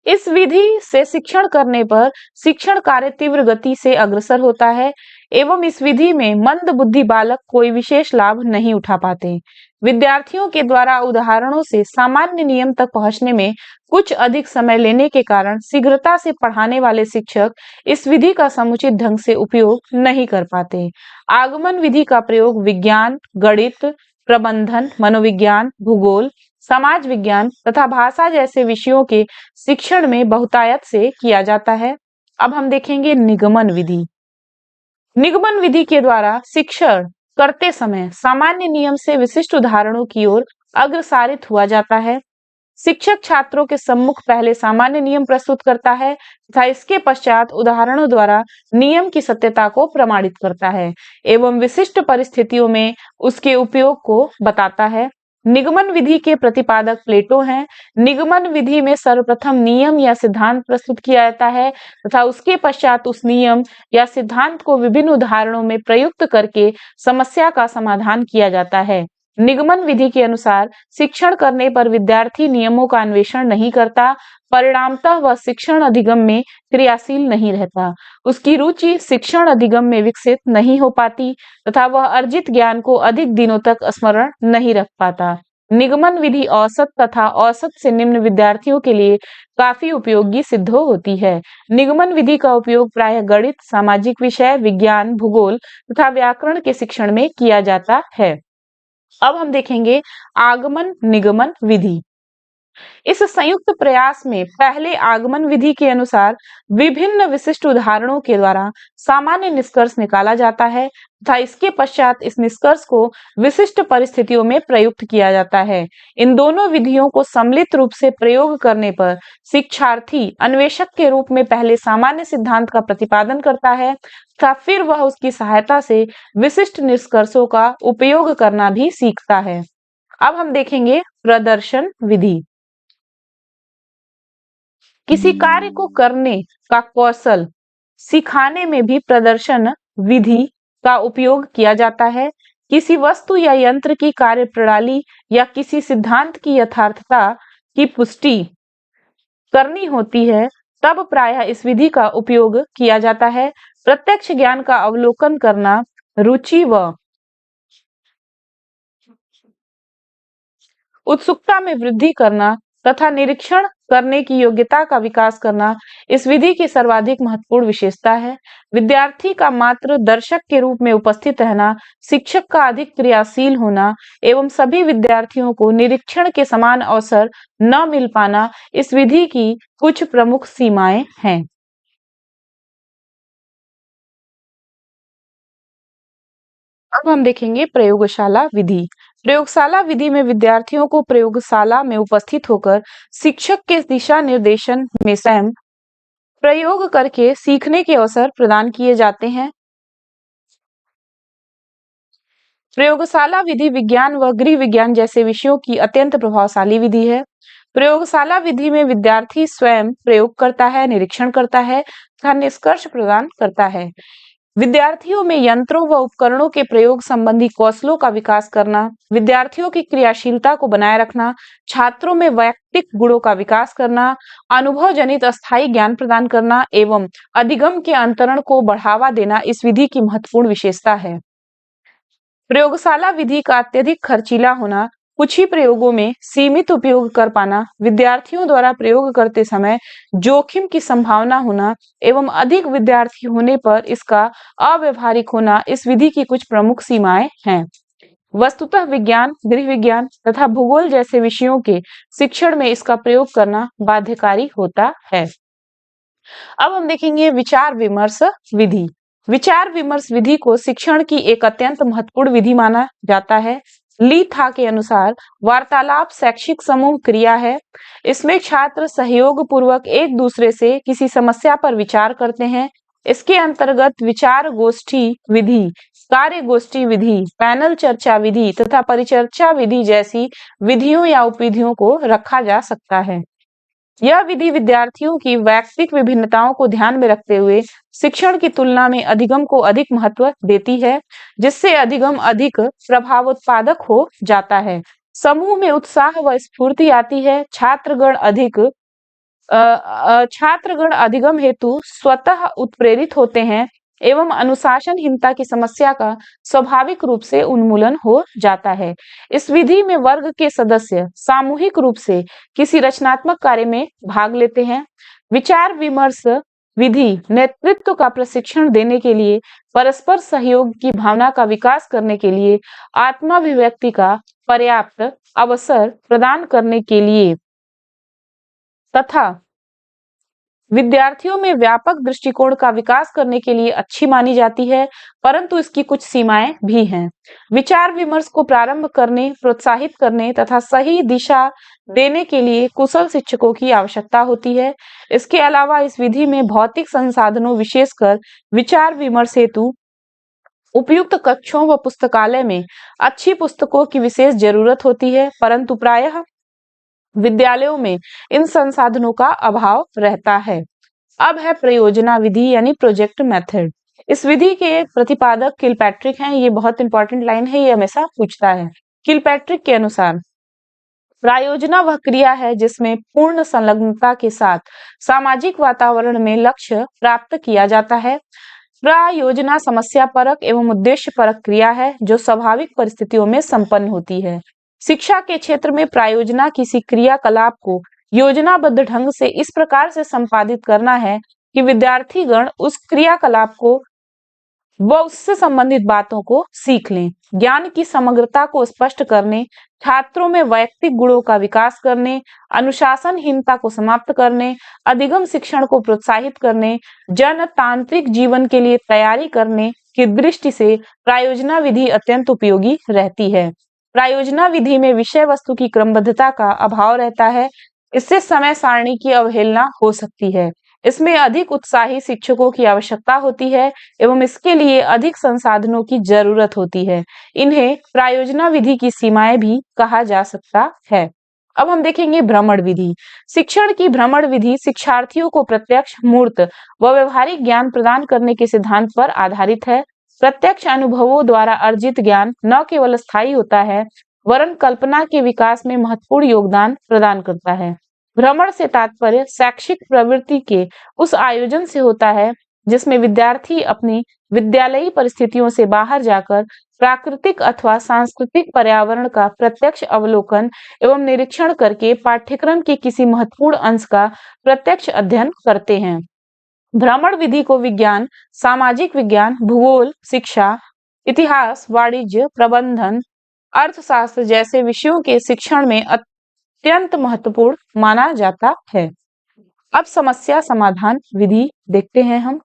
इस विधि से शिक्षण करने पर शिक्षण कार्य तीव्र गति से अग्रसर होता है। एवं इस विधि में मंद बुद्धि बालक कोई विशेष लाभ नहीं उठा पाते। विद्यार्थियों के द्वारा उदाहरणों से सामान्य नियम तक पहुंचने में कुछ अधिक समय लेने के कारण शीघ्रता से पढ़ाने वाले शिक्षक इस विधि का समुचित ढंग से उपयोग नहीं कर पाते। आगमन विधि का प्रयोग विज्ञान, गणित, प्रबंधन, मनोविज्ञान, भूगोल, समाज विज्ञान तथा भाषा जैसे विषयों के शिक्षण में बहुतायत से किया जाता है। अब हम देखेंगे निगमन विधि। निगमन विधि के द्वारा शिक्षण करते समय सामान्य नियम से विशिष्ट उदाहरणों की ओर अग्रसारित हुआ जाता है। शिक्षक छात्रों के सम्मुख पहले सामान्य नियम प्रस्तुत करता है तथा इसके पश्चात उदाहरणों द्वारा नियम की सत्यता को प्रमाणित करता है एवं विशिष्ट परिस्थितियों में उसके उपयोग को बताता है। निगमन विधि के प्रतिपादक प्लेटो हैं। निगमन विधि में सर्वप्रथम नियम या सिद्धांत प्रस्तुत किया जाता है तथा उसके पश्चात उस नियम या सिद्धांत को विभिन्न उदाहरणों में प्रयुक्त करके समस्या का समाधान किया जाता है। निगमन विधि के अनुसार शिक्षण करने पर विद्यार्थी नियमों का अन्वेषण नहीं करता, परिणामतः वह शिक्षण अधिगम में क्रियाशील नहीं रहता। उसकी रुचि शिक्षण अधिगम में विकसित नहीं हो पाती तथा वह अर्जित ज्ञान को अधिक दिनों तक स्मरण नहीं रख पाता। निगमन विधि औसत तथा औसत से निम्न विद्यार्थियों के लिए काफी उपयोगी सिद्ध होती है। निगमन विधि का उपयोग प्रायः गणित, सामाजिक विषय, विज्ञान, भूगोल तथा व्याकरण के शिक्षण में किया जाता है। अब हम देखेंगे आगमन निगमन विधि। इस संयुक्त प्रयास में पहले आगमन विधि के अनुसार विभिन्न विशिष्ट उदाहरणों के द्वारा सामान्य निष्कर्ष निकाला जाता है तथा इसके पश्चात इस निष्कर्ष को विशिष्ट परिस्थितियों में प्रयुक्त किया जाता है। इन दोनों विधियों को सम्मिलित रूप से प्रयोग करने पर शिक्षार्थी अन्वेषक के रूप में पहले सामान्य सिद्धांत का प्रतिपादन करता है तथा फिर वह उसकी सहायता से विशिष्ट निष्कर्षों का उपयोग करना भी सीखता है। अब हम देखेंगे प्रदर्शन विधि। किसी कार्य को करने का कौशल सिखाने में भी प्रदर्शन विधि का उपयोग किया जाता है। किसी वस्तु या यंत्र की कार्य प्रणाली या किसी सिद्धांत की यथार्थता की पुष्टि करनी होती है तब प्रायः इस विधि का उपयोग किया जाता है। प्रत्यक्ष ज्ञान का अवलोकन करना, रुचि व उत्सुकता में वृद्धि करना तथा निरीक्षण करने की योग्यता का विकास करना इस विधि की सर्वाधिक महत्वपूर्ण विशेषता है। विद्यार्थी का मात्र दर्शक के रूप में उपस्थित रहना, शिक्षक का अधिक क्रियाशील होना एवं सभी विद्यार्थियों को निरीक्षण के समान अवसर न मिल पाना इस विधि की कुछ प्रमुख सीमाएं हैं। अब हम देखेंगे प्रयोगशाला विधि। प्रयोगशाला विधि में विद्यार्थियों को प्रयोगशाला में उपस्थित होकर शिक्षक के दिशा निर्देशन में स्वयं प्रयोग करके सीखने के अवसर प्रदान किए जाते हैं। प्रयोगशाला विधि विज्ञान व गृह विज्ञान जैसे विषयों की अत्यंत प्रभावशाली विधि है। प्रयोगशाला विधि में विद्यार्थी स्वयं प्रयोग करता है, निरीक्षण करता है तथा निष्कर्ष प्रदान करता है। विद्यार्थियों में यंत्रों व उपकरणों के प्रयोग संबंधी कौशलों का विकास करना, विद्यार्थियों की क्रियाशीलता को बनाए रखना, छात्रों में वैयक्तिक गुणों का विकास करना, अनुभव जनित अस्थायी ज्ञान प्रदान करना एवं अधिगम के अंतरण को बढ़ावा देना इस विधि की महत्वपूर्ण विशेषता है। प्रयोगशाला विधि का अत्यधिक खर्चीला होना, कुछ ही प्रयोगों में सीमित उपयोग कर पाना, विद्यार्थियों द्वारा प्रयोग करते समय जोखिम की संभावना होना एवं अधिक विद्यार्थी होने पर इसका अव्यवहारिक होना इस विधि की कुछ प्रमुख सीमाएं हैं। वस्तुतः विज्ञान, गृह विज्ञान तथा भूगोल जैसे विषयों के शिक्षण में इसका प्रयोग करना बाध्यकारी होता है। अब हम देखेंगे विचार विमर्श विधि। विचार विमर्श विधि को शिक्षण की एक अत्यंत महत्वपूर्ण विधि माना जाता है। ली था के अनुसार वार्तालाप शैक्षिक समूह क्रिया है। इसमें छात्र सहयोग पूर्वक एक दूसरे से किसी समस्या पर विचार करते हैं। इसके अंतर्गत विचार गोष्ठी विधि, कार्य गोष्ठी विधि, पैनल चर्चा विधि तथा परिचर्चा विधि जैसी विधियों या उपविधियों को रखा जा सकता है। यह विधि विद्यार्थियों की वैयक्तिक विभिन्नताओं को ध्यान में रखते हुए शिक्षण की तुलना में अधिगम को अधिक महत्व देती है, जिससे अधिगम अधिक प्रभावोत्पादक हो जाता है। समूह में उत्साह व स्फूर्ति आती है। छात्रगण अधिगम हेतु स्वतः उत्प्रेरित होते हैं एवं अनुशासनहीनता की समस्या का स्वाभाविक रूप से उन्मूलन हो जाता है। इस विधि में वर्ग के सदस्य सामूहिक रूप से किसी रचनात्मक कार्य में भाग लेते हैं। विचार विमर्श विधि नेतृत्व का प्रशिक्षण देने के लिए, परस्पर सहयोग की भावना का विकास करने के लिए, आत्माभिव्यक्ति का पर्याप्त अवसर प्रदान करने के लिए तथा विद्यार्थियों में व्यापक दृष्टिकोण का विकास करने के लिए अच्छी मानी जाती है, परंतु इसकी कुछ सीमाएं भी हैं। विचार विमर्श को प्रारंभ करने, प्रोत्साहित करने तथा सही दिशा देने के लिए कुशल शिक्षकों की आवश्यकता होती है। इसके अलावा इस विधि में भौतिक संसाधनों, विशेषकर विचार विमर्श हेतु उपयुक्त कक्षों व पुस्तकालय में अच्छी पुस्तकों की विशेष जरूरत होती है, परंतु प्रायः विद्यालयों में इन संसाधनों का अभाव रहता है। अब है प्रयोजना विधि यानी प्रोजेक्ट मेथड। इस विधि के प्रतिपादक किलपैट्रिक हैं। ये बहुत इंपॉर्टेंट लाइन है, ये हमेशा पूछता है। किलपैट्रिक के अनुसार प्रायोजना वह क्रिया है जिसमें पूर्ण संलग्नता के साथ सामाजिक वातावरण में लक्ष्य प्राप्त किया जाता है। प्रायोजना समस्या परक एवं उद्देश्य परक क्रिया है जो स्वाभाविक परिस्थितियों में संपन्न होती है। शिक्षा के क्षेत्र में प्रायोजना किसी क्रियाकलाप को योजनाबद्ध ढंग से इस प्रकार से संपादित करना है कि विद्यार्थीगण उस क्रियाकलाप को व उससे संबंधित बातों को सीख लें। ज्ञान की समग्रता को स्पष्ट करने, छात्रों में वैयक्तिक गुणों का विकास करने, अनुशासनहीनता को समाप्त करने, अधिगम शिक्षण को प्रोत्साहित करने, जनतांत्रिक जीवन के लिए तैयारी करने की दृष्टि से प्रायोजना विधि अत्यंत उपयोगी रहती है। प्रायोजना विधि में विषय वस्तु की क्रमबद्धता का अभाव रहता है। इससे समय सारणी की अवहेलना हो सकती है। इसमें अधिक उत्साही शिक्षकों की आवश्यकता होती है एवं इसके लिए अधिक संसाधनों की जरूरत होती है। इन्हें प्रायोजना विधि की सीमाएं भी कहा जा सकता है। अब हम देखेंगे भ्रमण विधि। शिक्षण की भ्रमण विधि शिक्षार्थियों को प्रत्यक्ष, मूर्त व व्यवहारिक ज्ञान प्रदान करने के सिद्धांत पर आधारित है। प्रत्यक्ष अनुभवों द्वारा अर्जित ज्ञान न केवल स्थायी होता है, वरन कल्पना के विकास में महत्वपूर्ण योगदान प्रदान करता है। भ्रमण से तात्पर्य शैक्षिक प्रवृत्ति के उस आयोजन से होता है जिसमें विद्यार्थी अपनी विद्यालयी परिस्थितियों से बाहर जाकर प्राकृतिक अथवा सांस्कृतिक पर्यावरण का प्रत्यक्ष अवलोकन एवं निरीक्षण करके पाठ्यक्रम के किसी महत्वपूर्ण अंश का प्रत्यक्ष अध्ययन करते हैं। भ्रमण विधि को विज्ञान, सामाजिक विज्ञान, भूगोल, शिक्षा, इतिहास, वाणिज्य, प्रबंधन, अर्थशास्त्र जैसे विषयों के शिक्षण में अत्यंत महत्वपूर्ण माना जाता है। अब समस्या समाधान विधि देखते हैं हम।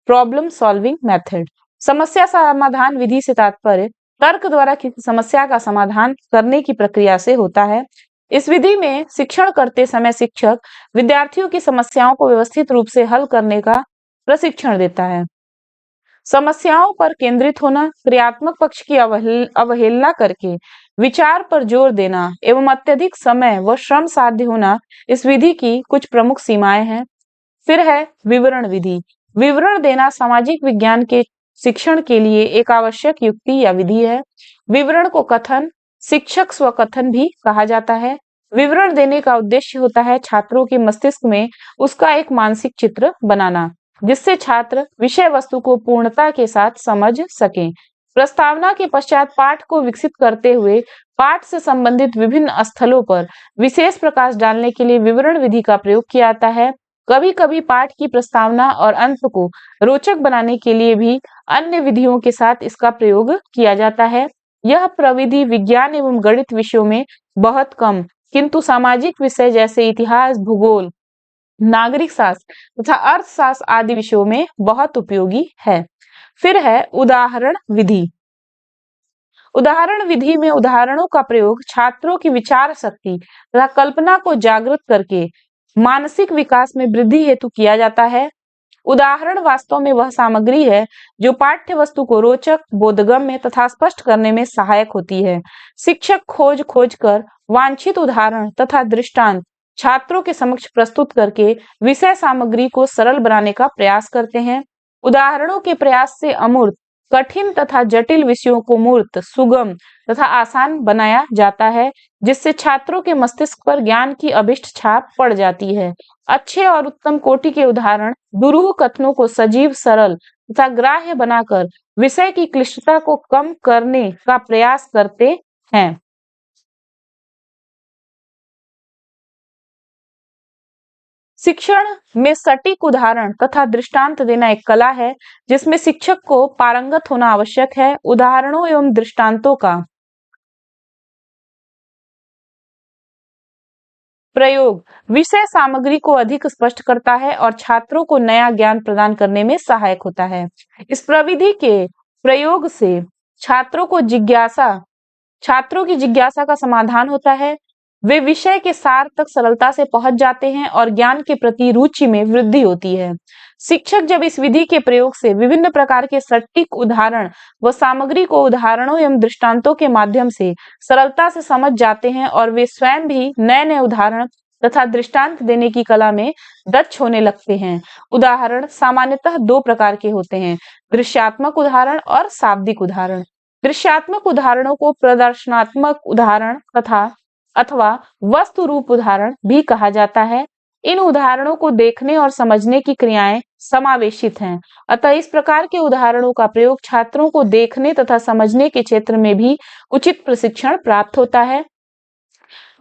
Problem solving method. समस्या समाधान विधि से तात्पर्य तर्क द्वारा किसी समस्या का समाधान करने की प्रक्रिया से होता है। इस विधि में शिक्षण करते समय शिक्षक विद्यार्थियों की समस्याओं को व्यवस्थित रूप से हल करने का प्रशिक्षण देता है। समस्याओं पर केंद्रित होना, क्रियात्मक पक्ष की अवहेलना करके विचार पर जोर देना एवं अत्यधिक समय व श्रम साध्य होना इस विधि की कुछ प्रमुख सीमाएं हैं। फिर है विवरण विधि। विवरण देना सामाजिक विज्ञान के शिक्षण के लिए एक आवश्यक युक्ति या विधि है। विवरण को कथन, शिक्षक स्वकथन भी कहा जाता है। विवरण देने का उद्देश्य होता है छात्रों के मस्तिष्क में उसका एक मानसिक चित्र बनाना, जिससे छात्र विषय वस्तु को पूर्णता के साथ समझ सकें। प्रस्तावना के पश्चात पाठ को विकसित करते हुए पाठ से संबंधित विभिन्न स्थलों पर विशेष प्रकाश डालने के लिए विवरण विधि का प्रयोग किया जाता है। कभी कभी पाठ की प्रस्तावना और अंत को रोचक बनाने के लिए भी अन्य विधियों के साथ इसका प्रयोग किया जाता है। यह प्रविधि विज्ञान एवं गणित विषयों में बहुत कम, किंतु सामाजिक विषय जैसे इतिहास, भूगोल, नागरिक शास्त्र तथा अर्थशास्त्र आदि विषयों में बहुत उपयोगी है। फिर है उदाहरण विधि। उदाहरण विधि में उदाहरणों का प्रयोग छात्रों की विचार शक्ति तथा कल्पना को जागृत करके मानसिक विकास में वृद्धि हेतु किया जाता है। उदाहरण वास्तव में वह सामग्री है जो पाठ्य वस्तु को रोचक, बोधगम्य तथा स्पष्ट करने में सहायक होती है। शिक्षक खोज कर वांछित उदाहरण तथा दृष्टांत छात्रों के समक्ष प्रस्तुत करके विषय सामग्री को सरल बनाने का प्रयास करते हैं। उदाहरणों के प्रयास से अमूर्त, कठिन तथा जटिल विषयों को मूर्त, सुगम तथा आसान बनाया जाता है, जिससे छात्रों के मस्तिष्क पर ज्ञान की अभिष्ट छाप पड़ जाती है। अच्छे और उत्तम कोटि के उदाहरण दुरूह कथनों को सजीव, सरल तथा ग्राह्य बनाकर विषय की क्लिष्टता को कम करने का प्रयास करते हैं। शिक्षण में सटीक उदाहरण तथा दृष्टांत देना एक कला है, जिसमें शिक्षक को पारंगत होना आवश्यक है। उदाहरणों एवं दृष्टांतों का प्रयोग विषय सामग्री को अधिक स्पष्ट करता है और छात्रों को नया ज्ञान प्रदान करने में सहायक होता है। इस प्रविधि के प्रयोग से छात्रों की जिज्ञासा का समाधान होता है। वे विषय के सार तक सरलता से पहुंच जाते हैं और ज्ञान के प्रति रुचि में वृद्धि होती है। शिक्षक जब इस विधि के प्रयोग से विभिन्न प्रकार के सटीक उदाहरण व सामग्री को उदाहरणों एवं दृष्टांतों के माध्यम से सरलता से समझ जाते हैं और वे स्वयं भी नए नए उदाहरण तथा दृष्टांत देने की कला में दक्ष होने लगते हैं। उदाहरण सामान्यतः दो प्रकार के होते हैं, दृश्यात्मक उदाहरण और शाब्दिक उदाहरण। दृश्यात्मक उदाहरणों को प्रदर्शनात्मक उदाहरण तथा अथवा वस्तु रूप उदाहरण भी कहा जाता है। इन उदाहरणों को देखने और समझने की क्रियाएं समावेशित हैं। अतः इस प्रकार के उदाहरणों का प्रयोग छात्रों को देखने तथा समझने के क्षेत्र में भी उचित प्रशिक्षण प्राप्त होता है।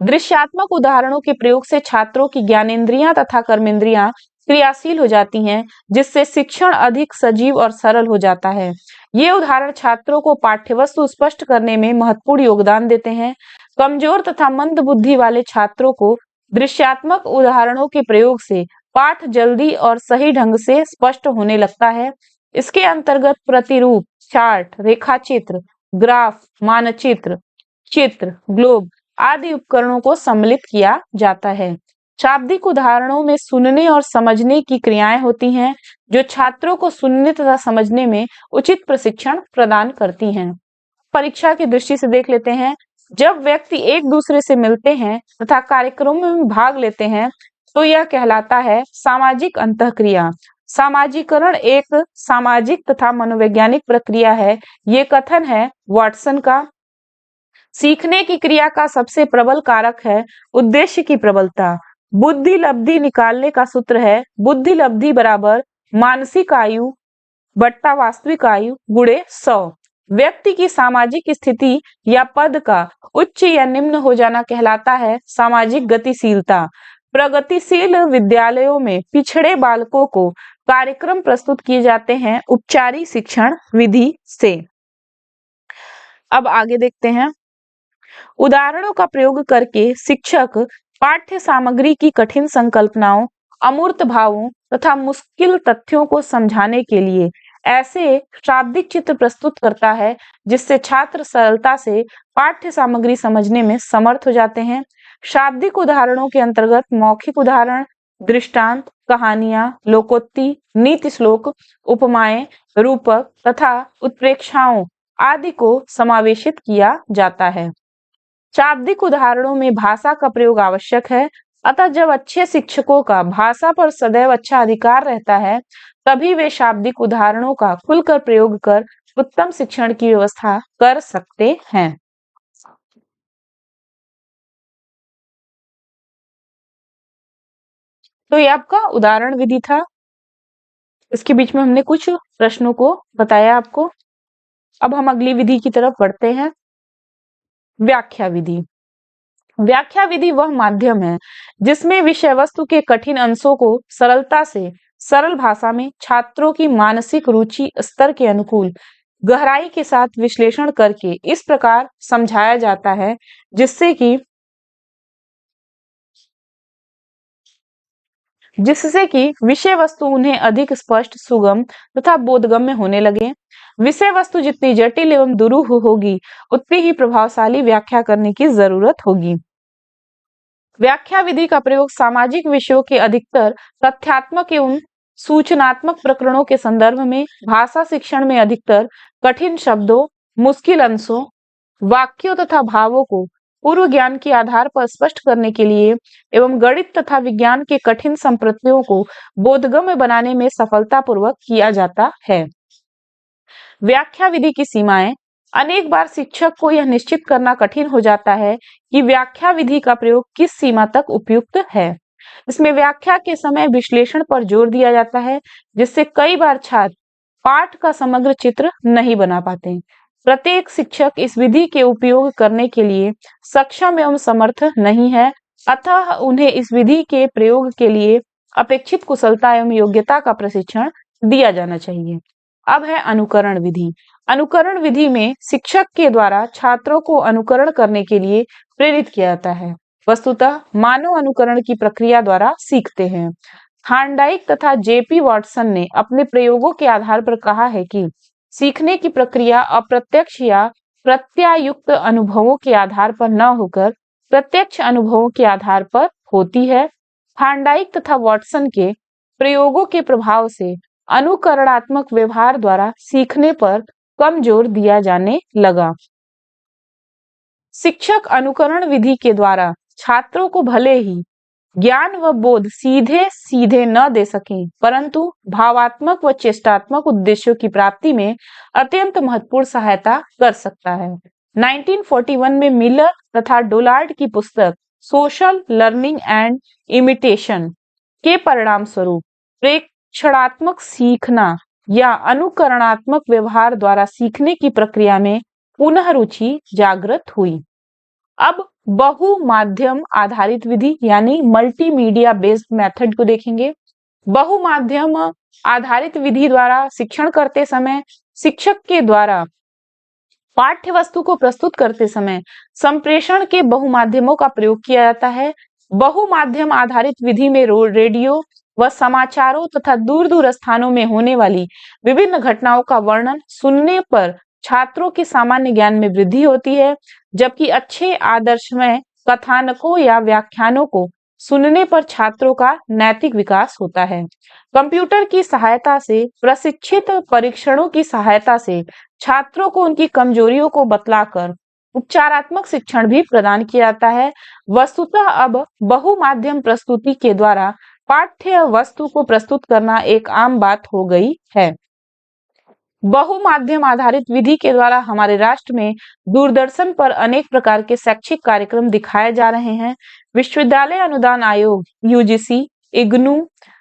दृश्यात्मक उदाहरणों के प्रयोग से छात्रों की ज्ञानेंद्रियां तथा कर्मेंद्रियां क्रियाशील हो जाती हैं, जिससे शिक्षण अधिक सजीव और सरल हो जाता है। ये उदाहरण छात्रों को पाठ्यवस्तु स्पष्ट करने में महत्वपूर्ण योगदान देते हैं। कमजोर तथा मंद बुद्धि वाले छात्रों को दृश्यात्मक उदाहरणों के प्रयोग से पाठ जल्दी और सही ढंग से स्पष्ट होने लगता है। इसके अंतर्गत प्रतिरूप, चार्ट, रेखाचित्र, ग्राफ, मानचित्र, चित्र, ग्लोब आदि उपकरणों को सम्मिलित किया जाता है। शाब्दिक उदाहरणों में सुनने और समझने की क्रियाएं होती हैं, जो छात्रों को सुनने तथा समझने में उचित प्रशिक्षण प्रदान करती हैं। परीक्षा की दृष्टि से देख लेते हैं। जब व्यक्ति एक दूसरे से मिलते हैं तथा कार्यक्रमों में भाग लेते हैं, तो यह कहलाता है सामाजिक अंतःक्रिया। सामाजिकरण एक सामाजिक तथा मनोवैज्ञानिक प्रक्रिया है। ये कथन है वाटसन का। सीखने की क्रिया का सबसे प्रबल कारक है उद्देश्य की प्रबलता। बुद्धि लब्धि निकालने का सूत्र है बुद्धि लब्धि बराबर मानसिक आयु बट्टा वास्तविक आयु गुणे 100। व्यक्ति की सामाजिक स्थिति या पद का उच्च या निम्न हो जाना कहलाता है सामाजिक गतिशीलता। प्रगतिशील विद्यालयों में पिछड़े बालकों को कार्यक्रम प्रस्तुत किए जाते हैं उपचारी शिक्षण विधि से। अब आगे देखते हैं। उदाहरणों का प्रयोग करके शिक्षक पाठ्य सामग्री की कठिन संकल्पनाओं, अमूर्त भावों तथा मुश्किल तथ्यों को समझाने के लिए ऐसे शाब्दिक चित्र प्रस्तुत करता है, जिससे छात्र सरलता से पाठ्य सामग्री समझने में समर्थ हो जाते हैं। शाब्दिक उदाहरणों के अंतर्गत मौखिक उदाहरण, दृष्टांत, कहानियां, लोकोक्ति, नीति श्लोक, उपमाएं, रूपक तथा उत्प्रेक्षाओं आदि को समावेशित किया जाता है। शाब्दिक उदाहरणों में भाषा का प्रयोग आवश्यक है। अतः जब अच्छे शिक्षकों का भाषा पर सदैव अच्छा अधिकार रहता है, तभी वे शाब्दिक उदाहरणों का खुलकर प्रयोग कर उत्तम शिक्षण की व्यवस्था कर सकते हैं। तो ये आपका उदाहरण विधि था। इसके बीच में हमने कुछ प्रश्नों को बताया आपको। अब हम अगली विधि की तरफ बढ़ते हैं, व्याख्या विधि। व्याख्या विधि वह माध्यम है जिसमें विषय वस्तु के कठिन अंशों को सरलता से सरल भाषा में छात्रों की मानसिक रुचि स्तर के अनुकूल गहराई के साथ विश्लेषण करके इस प्रकार समझाया जाता है जिससे कि विषय वस्तु उन्हें अधिक स्पष्ट, सुगम तथा बोधगम्य होने लगे। विषय वस्तु जितनी जटिल एवं दुरूह होगी, उतनी ही प्रभावशाली व्याख्या करने की जरूरत होगी। व्याख्या विधि का प्रयोग सामाजिक विषयों के अधिकतर तथ्यात्मक एवं सूचनात्मक प्रकरणों के संदर्भ में, भाषा शिक्षण में अधिकतर कठिन शब्दों, मुश्किल अंशों, वाक्यों तथा भावों को पूर्व ज्ञान के आधार पर स्पष्ट करने के लिए एवं गणित तथा विज्ञान के कठिन संप्रतियों को बोधगम्य बनाने में सफलतापूर्वक किया जाता है। व्याख्या विधि की सीमाएं। अनेक बार शिक्षक को यह निश्चित करना कठिन हो जाता है कि व्याख्या विधि का प्रयोग किस सीमा तक उपयुक्त है। इसमें व्याख्या के समय विश्लेषण पर जोर दिया जाता है, जिससे कई बार छात्र पाठ का समग्र चित्र नहीं बना पाते। प्रत्येक शिक्षक इस विधि के उपयोग करने के लिए सक्षम एवं समर्थ नहीं है, अतः उन्हें इस विधि के प्रयोग के लिए अपेक्षित कुशलता एवं योग्यता का प्रशिक्षण दिया जाना चाहिए। अब है अनुकरण विधि। अनुकरण विधि में शिक्षक के द्वारा छात्रों को अनुकरण करने के लिए प्रेरित किया जाता है। वस्तुतः मानव अनुकरण की प्रक्रिया द्वारा सीखते हैं। थार्नडाइक तथा जेपी वाटसन ने अपने प्रयोगों के आधार पर कहा है कि सीखने की प्रक्रिया अप्रत्यक्ष या प्रत्यायुक्त अनुभवों के आधार पर न होकर प्रत्यक्ष अनुभवों के आधार पर होती है। थार्नडाइक तथा वाटसन के प्रयोगों के प्रभाव से अनुकरणात्मक व्यवहार द्वारा सीखने पर कम जोर दिया जाने लगा। शिक्षक अनुकरण विधि के द्वारा छात्रों को भले ही ज्ञान व बोध सीधे सीधे न दे सकें, परंतु भावात्मक व चेष्टात्मक उद्देश्यों की प्राप्ति में अत्यंत महत्वपूर्ण सहायता कर सकता है। 1941 में मिलर तथा डोलार्ड की पुस्तक सोशल लर्निंग एंड इमिटेशन के परिणाम स्वरूप प्रेक्षणात्मक सीखना या अनुकरणात्मक व्यवहार द्वारा सीखने की प्रक्रिया में पुनः रुचि जागृत हुई। अब बहुमाध्यम आधारित विधि यानी मल्टीमीडिया बेस्ड मेथड को देखेंगे। बहुमाध्यम आधारित विधि द्वारा शिक्षण करते समय शिक्षक के द्वारा पाठ्य वस्तु को प्रस्तुत करते समय संप्रेषण के बहुमाध्यमों का प्रयोग किया जाता है। बहुमाध्यम आधारित विधि में रेडियो व समाचारों तथा दूर दूर स्थानों में होने वाली विभिन्न घटनाओं का वर्णन सुनने पर छात्रों के सामान्य ज्ञान में वृद्धि होती है, जबकि अच्छे आदर्शमय कथानकों या व्याख्यानों को सुनने पर छात्रों का नैतिक विकास होता है। कंप्यूटर की सहायता से प्रशिक्षित परीक्षणों की सहायता से छात्रों को उनकी कमजोरियों को बतलाकर उपचारात्मक शिक्षण भी प्रदान किया जाता है। वस्तुतः अब बहुमाध्यम प्रस्तुति के द्वारा पाठ्य वस्तु को प्रस्तुत करना एक आम बात हो गई है। बहुमाध्यम आधारित विधि के द्वारा हमारे राष्ट्र में दूरदर्शन पर अनेक प्रकार के शैक्षिक कार्यक्रम दिखाए जा रहे हैं। विश्वविद्यालय अनुदान आयोग यूजीसी, इग्नू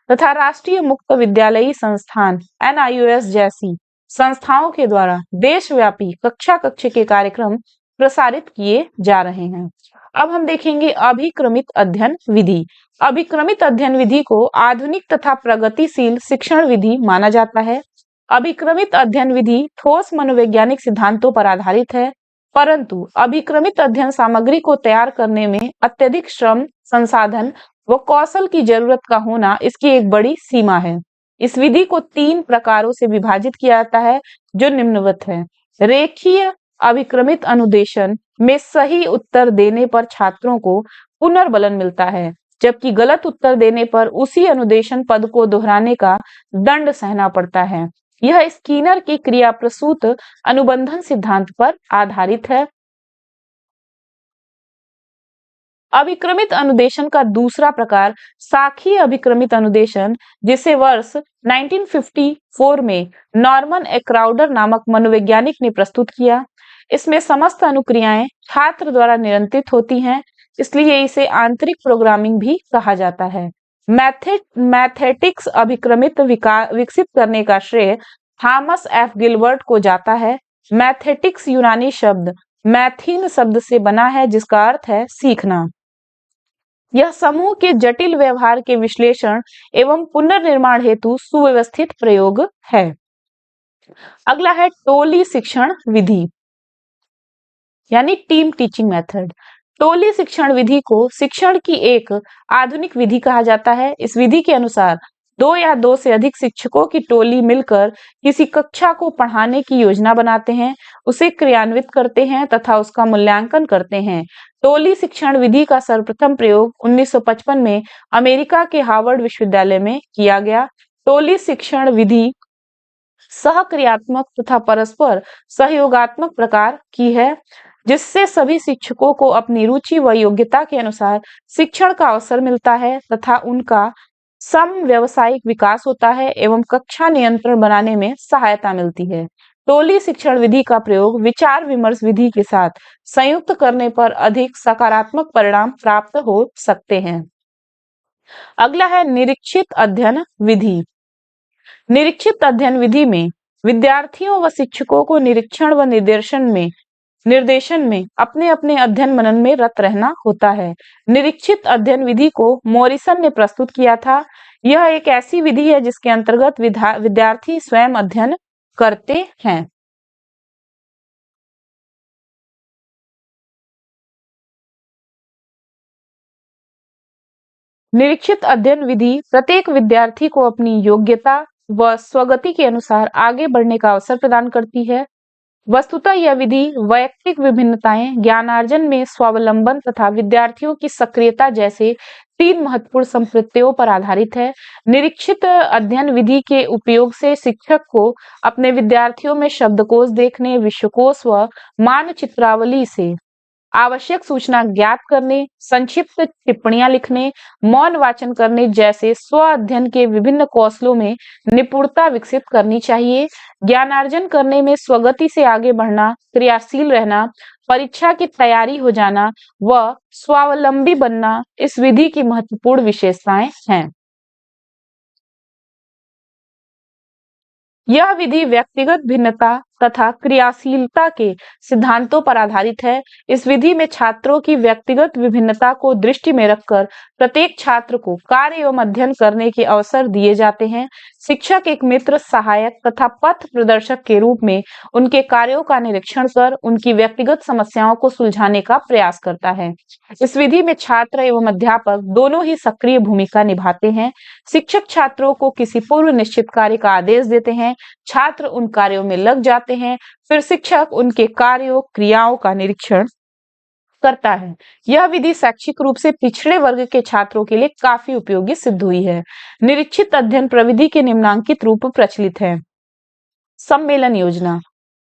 तथा राष्ट्रीय मुक्त विद्यालयी संस्थान एनआईओएस जैसी संस्थाओं के द्वारा देशव्यापी कक्षा कक्ष के कार्यक्रम प्रसारित किए जा रहे हैं। अब हम देखेंगे अभिक्रमित अध्ययन विधि। अभिक्रमित अध्ययन विधि को आधुनिक तथा प्रगतिशील शिक्षण विधि माना जाता है। अभिक्रमित अध्ययन विधि ठोस मनोवैज्ञानिक सिद्धांतों पर आधारित है, परंतु अभिक्रमित अध्ययन सामग्री को तैयार करने में अत्यधिक श्रम, संसाधन व कौशल की जरूरत का होना इसकी एक बड़ी सीमा है। इस विधि को 3 प्रकारों से विभाजित किया जाता है, जो निम्नवत है। रेखीय अभिक्रमित अनुदेशन में सही उत्तर देने पर छात्रों को पुनर्बलन मिलता है, जबकि गलत उत्तर देने पर उसी अनुदेशन पद को दोहराने का दंड सहना पड़ता है। यह स्कीनर की क्रिया प्रसूत अनुबंधन सिद्धांत पर आधारित है। अभिक्रमित अनुदेशन का दूसरा प्रकार साखी अभिक्रमित अनुदेशन, जिसे वर्ष 1954 में नॉर्मन एक्राउडर नामक मनोवैज्ञानिक ने प्रस्तुत किया। इसमें समस्त अनुक्रियाएं छात्र द्वारा नियंत्रित होती हैं, इसलिए इसे आंतरिक प्रोग्रामिंग भी कहा जाता है। मैथेटिक्स अभिक्रमित विकसित करने का श्रेय थॉमस एफ गिलबर्ट को जाता है। मैथेटिक्स यूनानी शब्द मैथिन शब्द से बना है, जिसका अर्थ है सीखना। यह समूह के जटिल व्यवहार के विश्लेषण एवं पुनर्निर्माण हेतु सुव्यवस्थित प्रयोग है। अगला है टोली शिक्षण विधि यानी टीम टीचिंग मेथड। टोली शिक्षण विधि को शिक्षण की एक आधुनिक विधि कहा जाता है। इस विधि के अनुसार 2 या 2 से अधिक शिक्षकों की टोली मिलकर किसी कक्षा को पढ़ाने की योजना बनाते हैं, उसे क्रियान्वित करते हैं तथा उसका मूल्यांकन करते हैं। टोली शिक्षण विधि का सर्वप्रथम प्रयोग 1955 में अमेरिका के हार्वर्ड विश्वविद्यालय में किया गया। टोली शिक्षण विधि सहक्रियात्मक तथा परस्पर सहयोगात्मक प्रकार की है, जिससे सभी शिक्षकों को अपनी रुचि व योग्यता के अनुसार शिक्षण का अवसर मिलता है तथा उनका सम व्यवसायिक विकास होता है एवं कक्षा नियंत्रण बनाने में सहायता मिलती है। टोली शिक्षण विधि का प्रयोग विचार विमर्श विधि के साथ संयुक्त करने पर अधिक सकारात्मक परिणाम प्राप्त हो सकते हैं। अगला है निरीक्षित अध्ययन विधि। निरीक्षित अध्ययन विधि में विद्यार्थियों व शिक्षकों को निरीक्षण व निर्देशन में अपने अपने अध्ययन मनन में रत रहना होता है। निरीक्षित अध्ययन विधि को मॉरिसन ने प्रस्तुत किया था। यह एक ऐसी विधि है जिसके अंतर्गत विद्यार्थी स्वयं अध्ययन करते हैं। निरीक्षित अध्ययन विधि प्रत्येक विद्यार्थी को अपनी योग्यता व स्वगति के अनुसार आगे बढ़ने का अवसर प्रदान करती है। वस्तुतः यह विधि वैयक्तिक विभिन्नताएं, ज्ञानार्जन में स्वावलंबन तथा विद्यार्थियों की सक्रियता जैसे 3 महत्वपूर्ण संप्रत्यों पर आधारित है। निरीक्षित अध्ययन विधि के उपयोग से शिक्षक को अपने विद्यार्थियों में शब्दकोश देखने, विश्वकोश व मानचित्रावली से आवश्यक सूचना ज्ञात करने, संक्षिप्त टिप्पणियां लिखने, मौन वाचन करने जैसे स्व अध्ययन के विभिन्न कौशलों में निपुणता विकसित करनी चाहिए। ज्ञानार्जन करने में स्वगति से आगे बढ़ना, क्रियाशील रहना, परीक्षा की तैयारी हो जाना व स्वावलंबी बनना इस विधि की महत्वपूर्ण विशेषताएं हैं। यह विधि व्यक्तिगत भिन्नता तथा क्रियाशीलता के सिद्धांतों पर आधारित है। इस विधि में छात्रों की व्यक्तिगत विभिन्नता को दृष्टि में रखकर प्रत्येक छात्र को कार्य एवं अध्ययन करने के अवसर दिए जाते हैं। शिक्षक एक मित्र, सहायक तथा पथ प्रदर्शक के रूप में उनके कार्यों का निरीक्षण कर उनकी व्यक्तिगत समस्याओं को सुलझाने का प्रयास करता है। इस विधि में छात्र एवं अध्यापक दोनों ही सक्रिय भूमिका निभाते हैं। शिक्षक छात्रों को किसी पूर्व निश्चित कार्य का आदेश देते हैं, छात्र उन कार्यों में लग जाते हैं, फिर शिक्षक उनके कार्यों क्रियाओं का निरीक्षण करता है। यह विधि शैक्षिक रूप से पिछड़े वर्ग के छात्रों के लिए काफी उपयोगी सिद्ध हुई है। निरीक्षित अध्ययन प्रविधि के निम्नांकित रूप प्रचलित है। सम्मेलन योजना।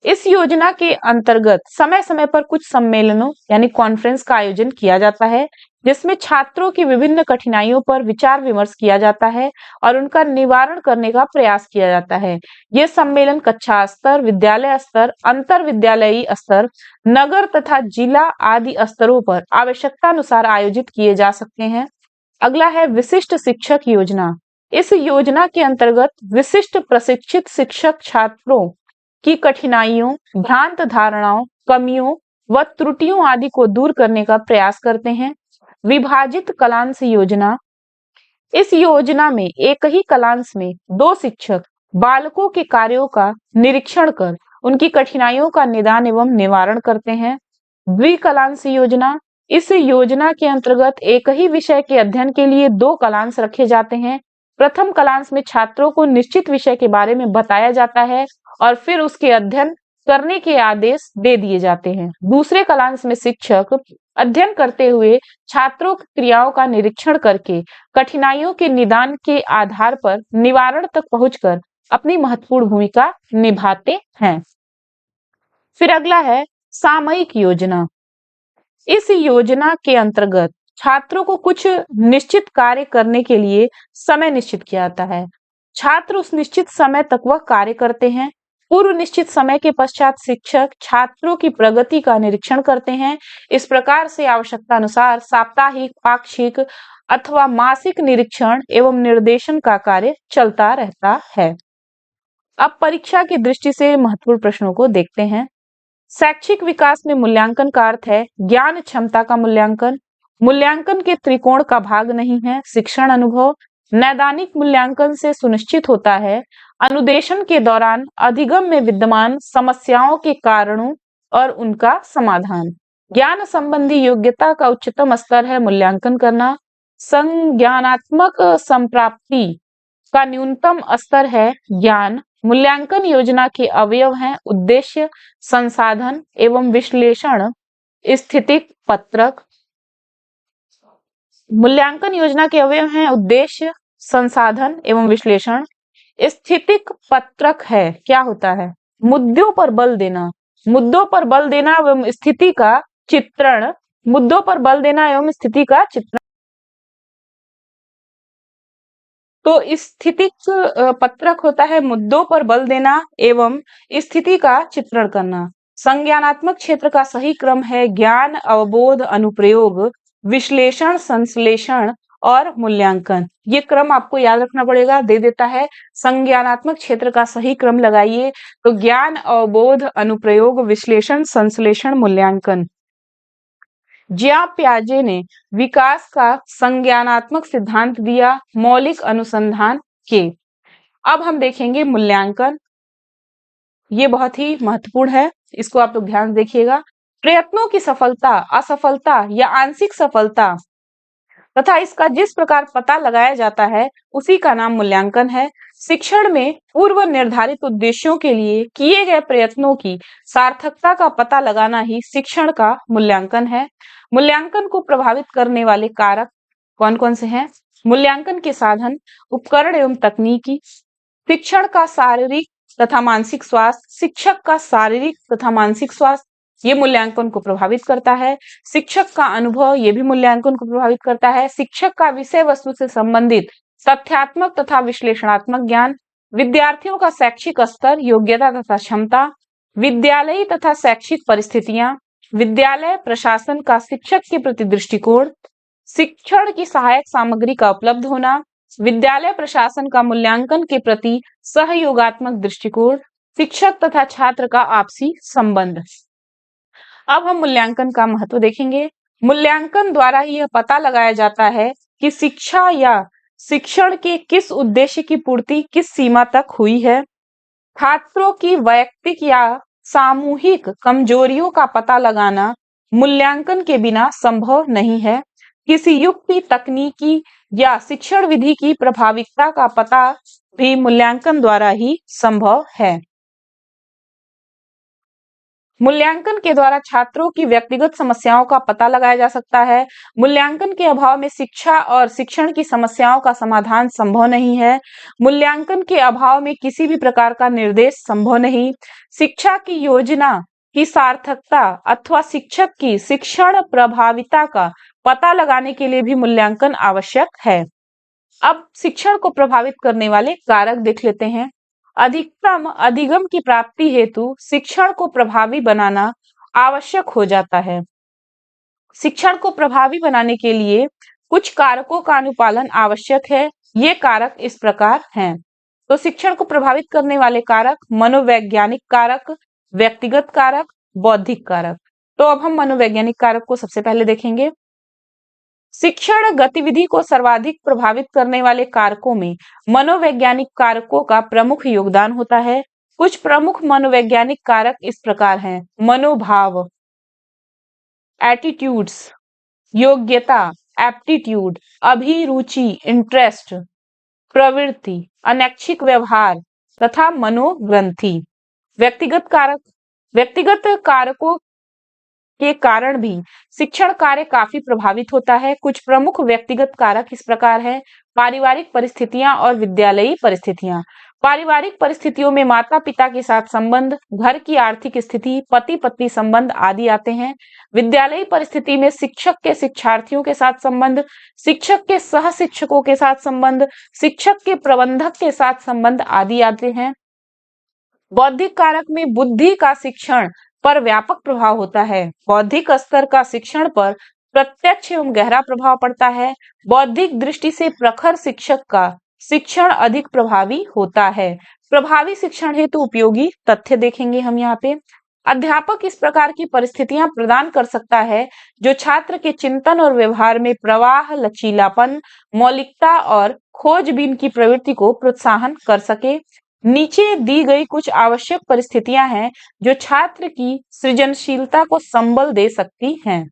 इस योजना के अंतर्गत समय समय पर कुछ सम्मेलनों यानी कॉन्फ्रेंस का आयोजन किया जाता है, जिसमें छात्रों की विभिन्न कठिनाइयों पर विचार विमर्श किया जाता है और उनका निवारण करने का प्रयास किया जाता है। ये सम्मेलन कक्षा स्तर, विद्यालय स्तर, अंतर विद्यालयी स्तर, नगर तथा जिला आदि स्तरों पर आवश्यकता अनुसार आयोजित किए जा सकते हैं। अगला है विशिष्ट शिक्षक योजना। इस योजना के अंतर्गत विशिष्ट प्रशिक्षित शिक्षक छात्रों की कठिनाइयों, भ्रांत धारणाओं, कमियों व त्रुटियों आदि को दूर करने का प्रयास करते हैं। विभाजित कलांश योजना। इस योजना में एक ही कलांश में 2 शिक्षक बालकों के कार्यों का निरीक्षण कर उनकी कठिनाइयों का निदान एवं निवारण करते हैं। द्विकलांश योजना। इस योजना के अंतर्गत एक ही विषय के अध्ययन के लिए 2 कलांश रखे जाते हैं। प्रथम कलांश में छात्रों को निश्चित विषय के बारे में बताया जाता है और फिर उसके अध्ययन करने के आदेश दे दिए जाते हैं। दूसरे कलांश में शिक्षक अध्ययन करते हुए छात्रों की क्रियाओं का निरीक्षण करके कठिनाइयों के निदान के आधार पर निवारण तक पहुंचकर अपनी महत्वपूर्ण भूमिका निभाते हैं। फिर अगला है सामयिक योजना। इस योजना के अंतर्गत छात्रों को कुछ निश्चित कार्य करने के लिए समय निश्चित किया जाता है। छात्र उस निश्चित समय तक वह कार्य करते हैं। पूर्व निश्चित समय के पश्चात शिक्षक छात्रों की प्रगति का निरीक्षण करते हैं। इस प्रकार से आवश्यकता अनुसार साप्ताहिक, पाक्षिक अथवा मासिक निरीक्षण एवं निर्देशन का कार्य चलता रहता है। अब परीक्षा की दृष्टि से महत्वपूर्ण प्रश्नों को देखते हैं। शैक्षिक विकास में मूल्यांकन का अर्थ है ज्ञान क्षमता का मूल्यांकन। मूल्यांकन के त्रिकोण का भाग नहीं है शिक्षण अनुभव। नैदानिक मूल्यांकन से सुनिश्चित होता है अनुदेशन के दौरान अधिगम में विद्यमान समस्याओं के कारणों और उनका समाधान। ज्ञान संबंधी योग्यता का उच्चतम स्तर है मूल्यांकन करना। संज्ञानात्मक संप्राप्ति का न्यूनतम स्तर है ज्ञान। मूल्यांकन योजना के अवयव हैं उद्देश्य, संसाधन एवं विश्लेषण, स्थितिक पत्रक। मूल्यांकन योजना के अवयव हैं उद्देश्य, संसाधन एवं विश्लेषण। स्थितिक पत्रक है क्या होता है? मुद्दों पर बल देना, मुद्दों पर बल देना एवं स्थिति का चित्रण, मुद्दों पर बल देना एवं स्थिति का चित्रण। तो स्थितिक पत्रक होता है मुद्दों पर बल देना एवं स्थिति का चित्रण करना। संज्ञानात्मक क्षेत्र का सही क्रम है ज्ञान, अवबोध, अनुप्रयोग, विश्लेषण, संश्लेषण और मूल्यांकन। ये क्रम आपको याद रखना पड़ेगा, दे देता है। संज्ञानात्मक क्षेत्र का सही क्रम लगाइए तो ज्ञान, अवबोध, अनुप्रयोग, विश्लेषण, संश्लेषण, मूल्यांकन। ज्या प्याजे ने विकास का संज्ञानात्मक सिद्धांत दिया मौलिक अनुसंधान के। अब हम देखेंगे मूल्यांकन। ये बहुत ही महत्वपूर्ण है, इसको आप लोग ध्यान से देखिएगा। प्रयत्नों की सफलता, असफलता या आंशिक सफलता तथा इसका जिस प्रकार पता लगाया जाता है उसी का नाम मूल्यांकन है। शिक्षण में पूर्व निर्धारित उद्देश्यों के लिए किए गए प्रयत्नों की सार्थकता का पता लगाना ही शिक्षण का मूल्यांकन है। मूल्यांकन को प्रभावित करने वाले कारक कौन कौन से हैं? मूल्यांकन के साधन, उपकरण एवं तकनीकी, शिक्षण का शारीरिक तथा मानसिक स्वास्थ्य, शिक्षक का शारीरिक तथा मानसिक स्वास्थ्य ये मूल्यांकन को प्रभावित करता है। शिक्षक का अनुभव ये भी मूल्यांकन को प्रभावित करता है। शिक्षक का विषय वस्तु से संबंधित तथ्यात्मक तथा विश्लेषणात्मक ज्ञान, विद्यार्थियों का शैक्षिक स्तर, योग्यता तथा क्षमता, विद्यालयी तथा शैक्षिक परिस्थितियां, विद्यालय प्रशासन का शिक्षक के प्रति दृष्टिकोण, शिक्षण की सहायक सामग्री का उपलब्ध होना, विद्यालय प्रशासन का मूल्यांकन के प्रति सहयोगात्मक दृष्टिकोण, शिक्षक तथा छात्र का आपसी संबंध। अब हम मूल्यांकन का महत्व देखेंगे। मूल्यांकन द्वारा ही यह पता लगाया जाता है कि शिक्षा या शिक्षण के किस उद्देश्य की पूर्ति किस सीमा तक हुई है। छात्रों की वैयक्तिक या सामूहिक कमजोरियों का पता लगाना मूल्यांकन के बिना संभव नहीं है। किसी युक्ति, तकनीकी या शिक्षण विधि की प्रभाविकता का पता भी मूल्यांकन द्वारा ही संभव है। मूल्यांकन के द्वारा छात्रों की व्यक्तिगत समस्याओं का पता लगाया जा सकता है। मूल्यांकन के अभाव में शिक्षा और शिक्षण की समस्याओं का समाधान संभव नहीं है। मूल्यांकन के अभाव में किसी भी प्रकार का निर्देश संभव नहीं। शिक्षा की योजना की सार्थकता अथवा शिक्षक की शिक्षण प्रभाविता का पता लगाने के लिए भी मूल्यांकन आवश्यक है। अब शिक्षण को प्रभावित करने वाले कारक देख लेते हैं। अधिकतम अधिगम की प्राप्ति हेतु शिक्षण को प्रभावी बनाना आवश्यक हो जाता है। शिक्षण को प्रभावी बनाने के लिए कुछ कारकों का अनुपालन आवश्यक है। ये कारक इस प्रकार हैं। तो शिक्षण को प्रभावित करने वाले कारक, मनोवैज्ञानिक कारक, व्यक्तिगत कारक, बौद्धिक कारक। तो अब हम मनोवैज्ञानिक कारक को सबसे पहले देखेंगे। शिक्षण गतिविधि को सर्वाधिक प्रभावित करने वाले कारकों में मनोवैज्ञानिक कारकों का प्रमुख योगदान होता है। कुछ प्रमुख मनोवैज्ञानिक कारक इस प्रकार हैं। मनोभाव, एटीट्यूड्स, योग्यता, एप्टीट्यूड, अभिरुचि, इंटरेस्ट, प्रवृत्ति, अनैच्छिक व्यवहार तथा मनोग्रंथि। व्यक्तिगत कारक, व्यक्तिगत कारकों के कारण भी शिक्षण कार्य काफी प्रभावित होता है। कुछ प्रमुख व्यक्तिगत कारक इस प्रकार हैं। पारिवारिक परिस्थितियां और विद्यालयी परिस्थितियां। पारिवारिक परिस्थितियों में माता पिता के साथ संबंध, घर की आर्थिक स्थिति, पति पत्नी संबंध आदि आते हैं। विद्यालयी परिस्थिति में शिक्षक के शिक्षार्थियों के साथ संबंध, शिक्षक के सह शिक्षकों के साथ संबंध, शिक्षक के प्रबंधक के साथ संबंध आदि आते हैं। बौद्धिक कारक में बुद्धि का शिक्षण पर व्यापक प्रभाव होता है। बौद्धिक स्तर का शिक्षण पर प्रत्यक्ष एवं गहरा प्रभाव पड़ता है। बौद्धिक दृष्टि से प्रखर शिक्षक का शिक्षण अधिक प्रभावी होता है। प्रभावी शिक्षण हेतु उपयोगी तथ्य देखेंगे हम यहाँ पे। अध्यापक इस प्रकार की परिस्थितियां प्रदान कर सकता है जो छात्र के चिंतन और व्यवहार में प्रवाह, लचीलापन, मौलिकता और खोजबीन की प्रवृत्ति को प्रोत्साहन कर सके। नीचे दी गई कुछ आवश्यक परिस्थितियां हैं जो छात्र की सृजनशीलता को संबल दे सकती हैं।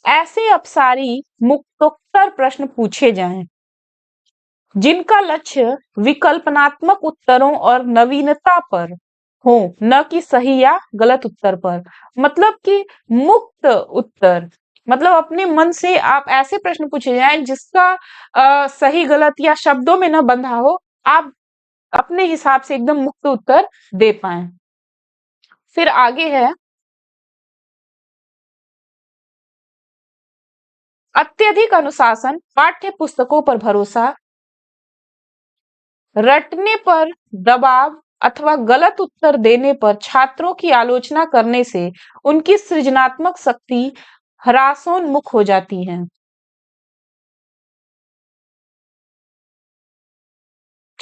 ऐसे अपसारी मुक्तोत्तर प्रश्न पूछे जाएं जिनका लक्ष्य विकल्पनात्मक उत्तरों और नवीनता पर हो, न कि सही या गलत उत्तर पर। मतलब कि मुक्त उत्तर, मतलब अपने मन से आप ऐसे प्रश्न पूछे जाएं जिसका सही गलत या शब्दों में न बंधा हो, आप अपने हिसाब से एकदम मुक्त उत्तर दे पाए। फिर आगे है अत्यधिक अनुशासन, पाठ्य पुस्तकों पर भरोसा, रटने पर दबाव अथवा गलत उत्तर देने पर छात्रों की आलोचना करने से उनकी सृजनात्मक शक्ति ह्रासोन्मुख हो जाती है।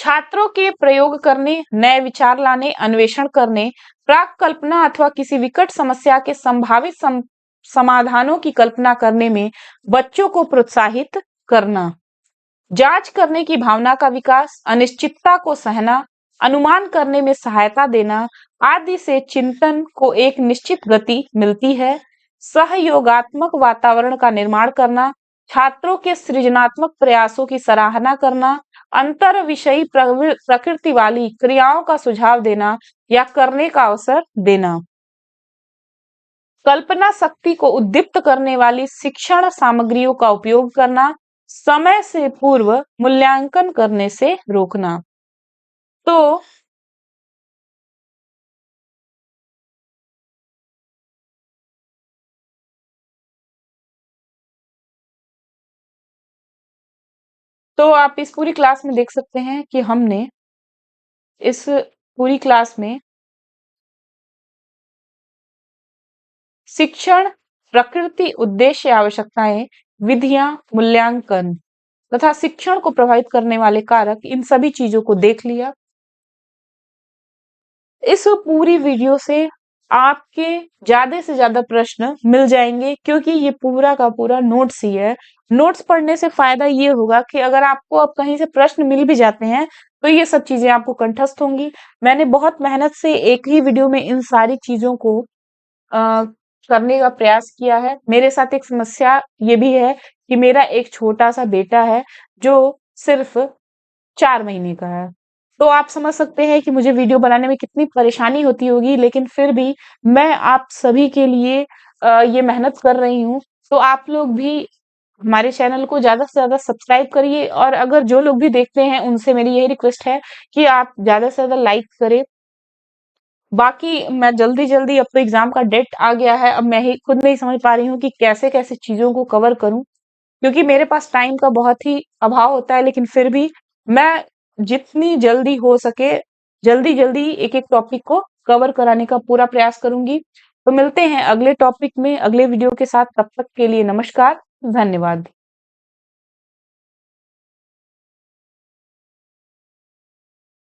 छात्रों के प्रयोग करने, नए विचार लाने, अन्वेषण करने, प्राक कल्पना अथवा किसी विकट समस्या के संभावित समाधानों की कल्पना करने में बच्चों को प्रोत्साहित करना। जांच करने की भावना का विकास, अनिश्चितता को सहना, अनुमान करने में सहायता देना आदि से चिंतन को एक निश्चित गति मिलती है। सहयोगात्मक वातावरण का निर्माण करना, छात्रों के सृजनात्मक प्रयासों की सराहना करना, अंतर विषयी प्रकृति वाली क्रियाओं का सुझाव देना या करने का अवसर देना। कल्पना शक्ति को उद्दीप्त करने वाली शिक्षण सामग्रियों का उपयोग करना, समय से पूर्व मूल्यांकन करने से रोकना। तो आप इस पूरी क्लास में देख सकते हैं कि हमने इस पूरी क्लास में शिक्षण, प्रकृति, उद्देश्य, आवश्यकताएं, विधियां, मूल्यांकन तथा शिक्षण को प्रभावित करने वाले कारक, इन सभी चीजों को देख लिया। इस पूरी वीडियो से आपके ज्यादा से ज्यादा प्रश्न मिल जाएंगे क्योंकि ये पूरा का पूरा नोट्स ही है। नोट्स पढ़ने से फायदा ये होगा कि अगर आपको अब कहीं से प्रश्न मिल भी जाते हैं तो ये सब चीजें आपको कंठस्थ होंगी। मैंने बहुत मेहनत से एक ही वीडियो में इन सारी चीजों को करने का प्रयास किया है। मेरे साथ एक समस्या ये भी है कि मेरा एक छोटा सा बेटा है जो सिर्फ 4 महीने का है। तो आप समझ सकते हैं कि मुझे वीडियो बनाने में कितनी परेशानी होती होगी, लेकिन फिर भी मैं आप सभी के लिए ये मेहनत कर रही हूँ। तो आप लोग भी हमारे चैनल को ज्यादा से ज्यादा सब्सक्राइब करिए और अगर जो लोग भी देखते हैं उनसे मेरी यही रिक्वेस्ट है कि आप ज्यादा से ज्यादा लाइक करें। बाकी मैं जल्दी-जल्दी, अब तो एग्जाम का डेट आ गया है, अब मैं ही खुद नहीं समझ पा रही हूँ कि कैसे-कैसे चीज़ों को कवर करूँ, क्योंकि मेरे पास टाइम का बहुत ही अभाव होता है, लेकिन फिर भी मैं जितनी जल्दी हो सके, जल्दी-जल्दी एक-एक टॉपिक को कवर कराने का पूरा प्रयास करूँगी। तो मिलते हैं अगले टॉपिक में, अगले वीडियो के साथ, तब तक के लिए नमस्कार, धन्यवाद।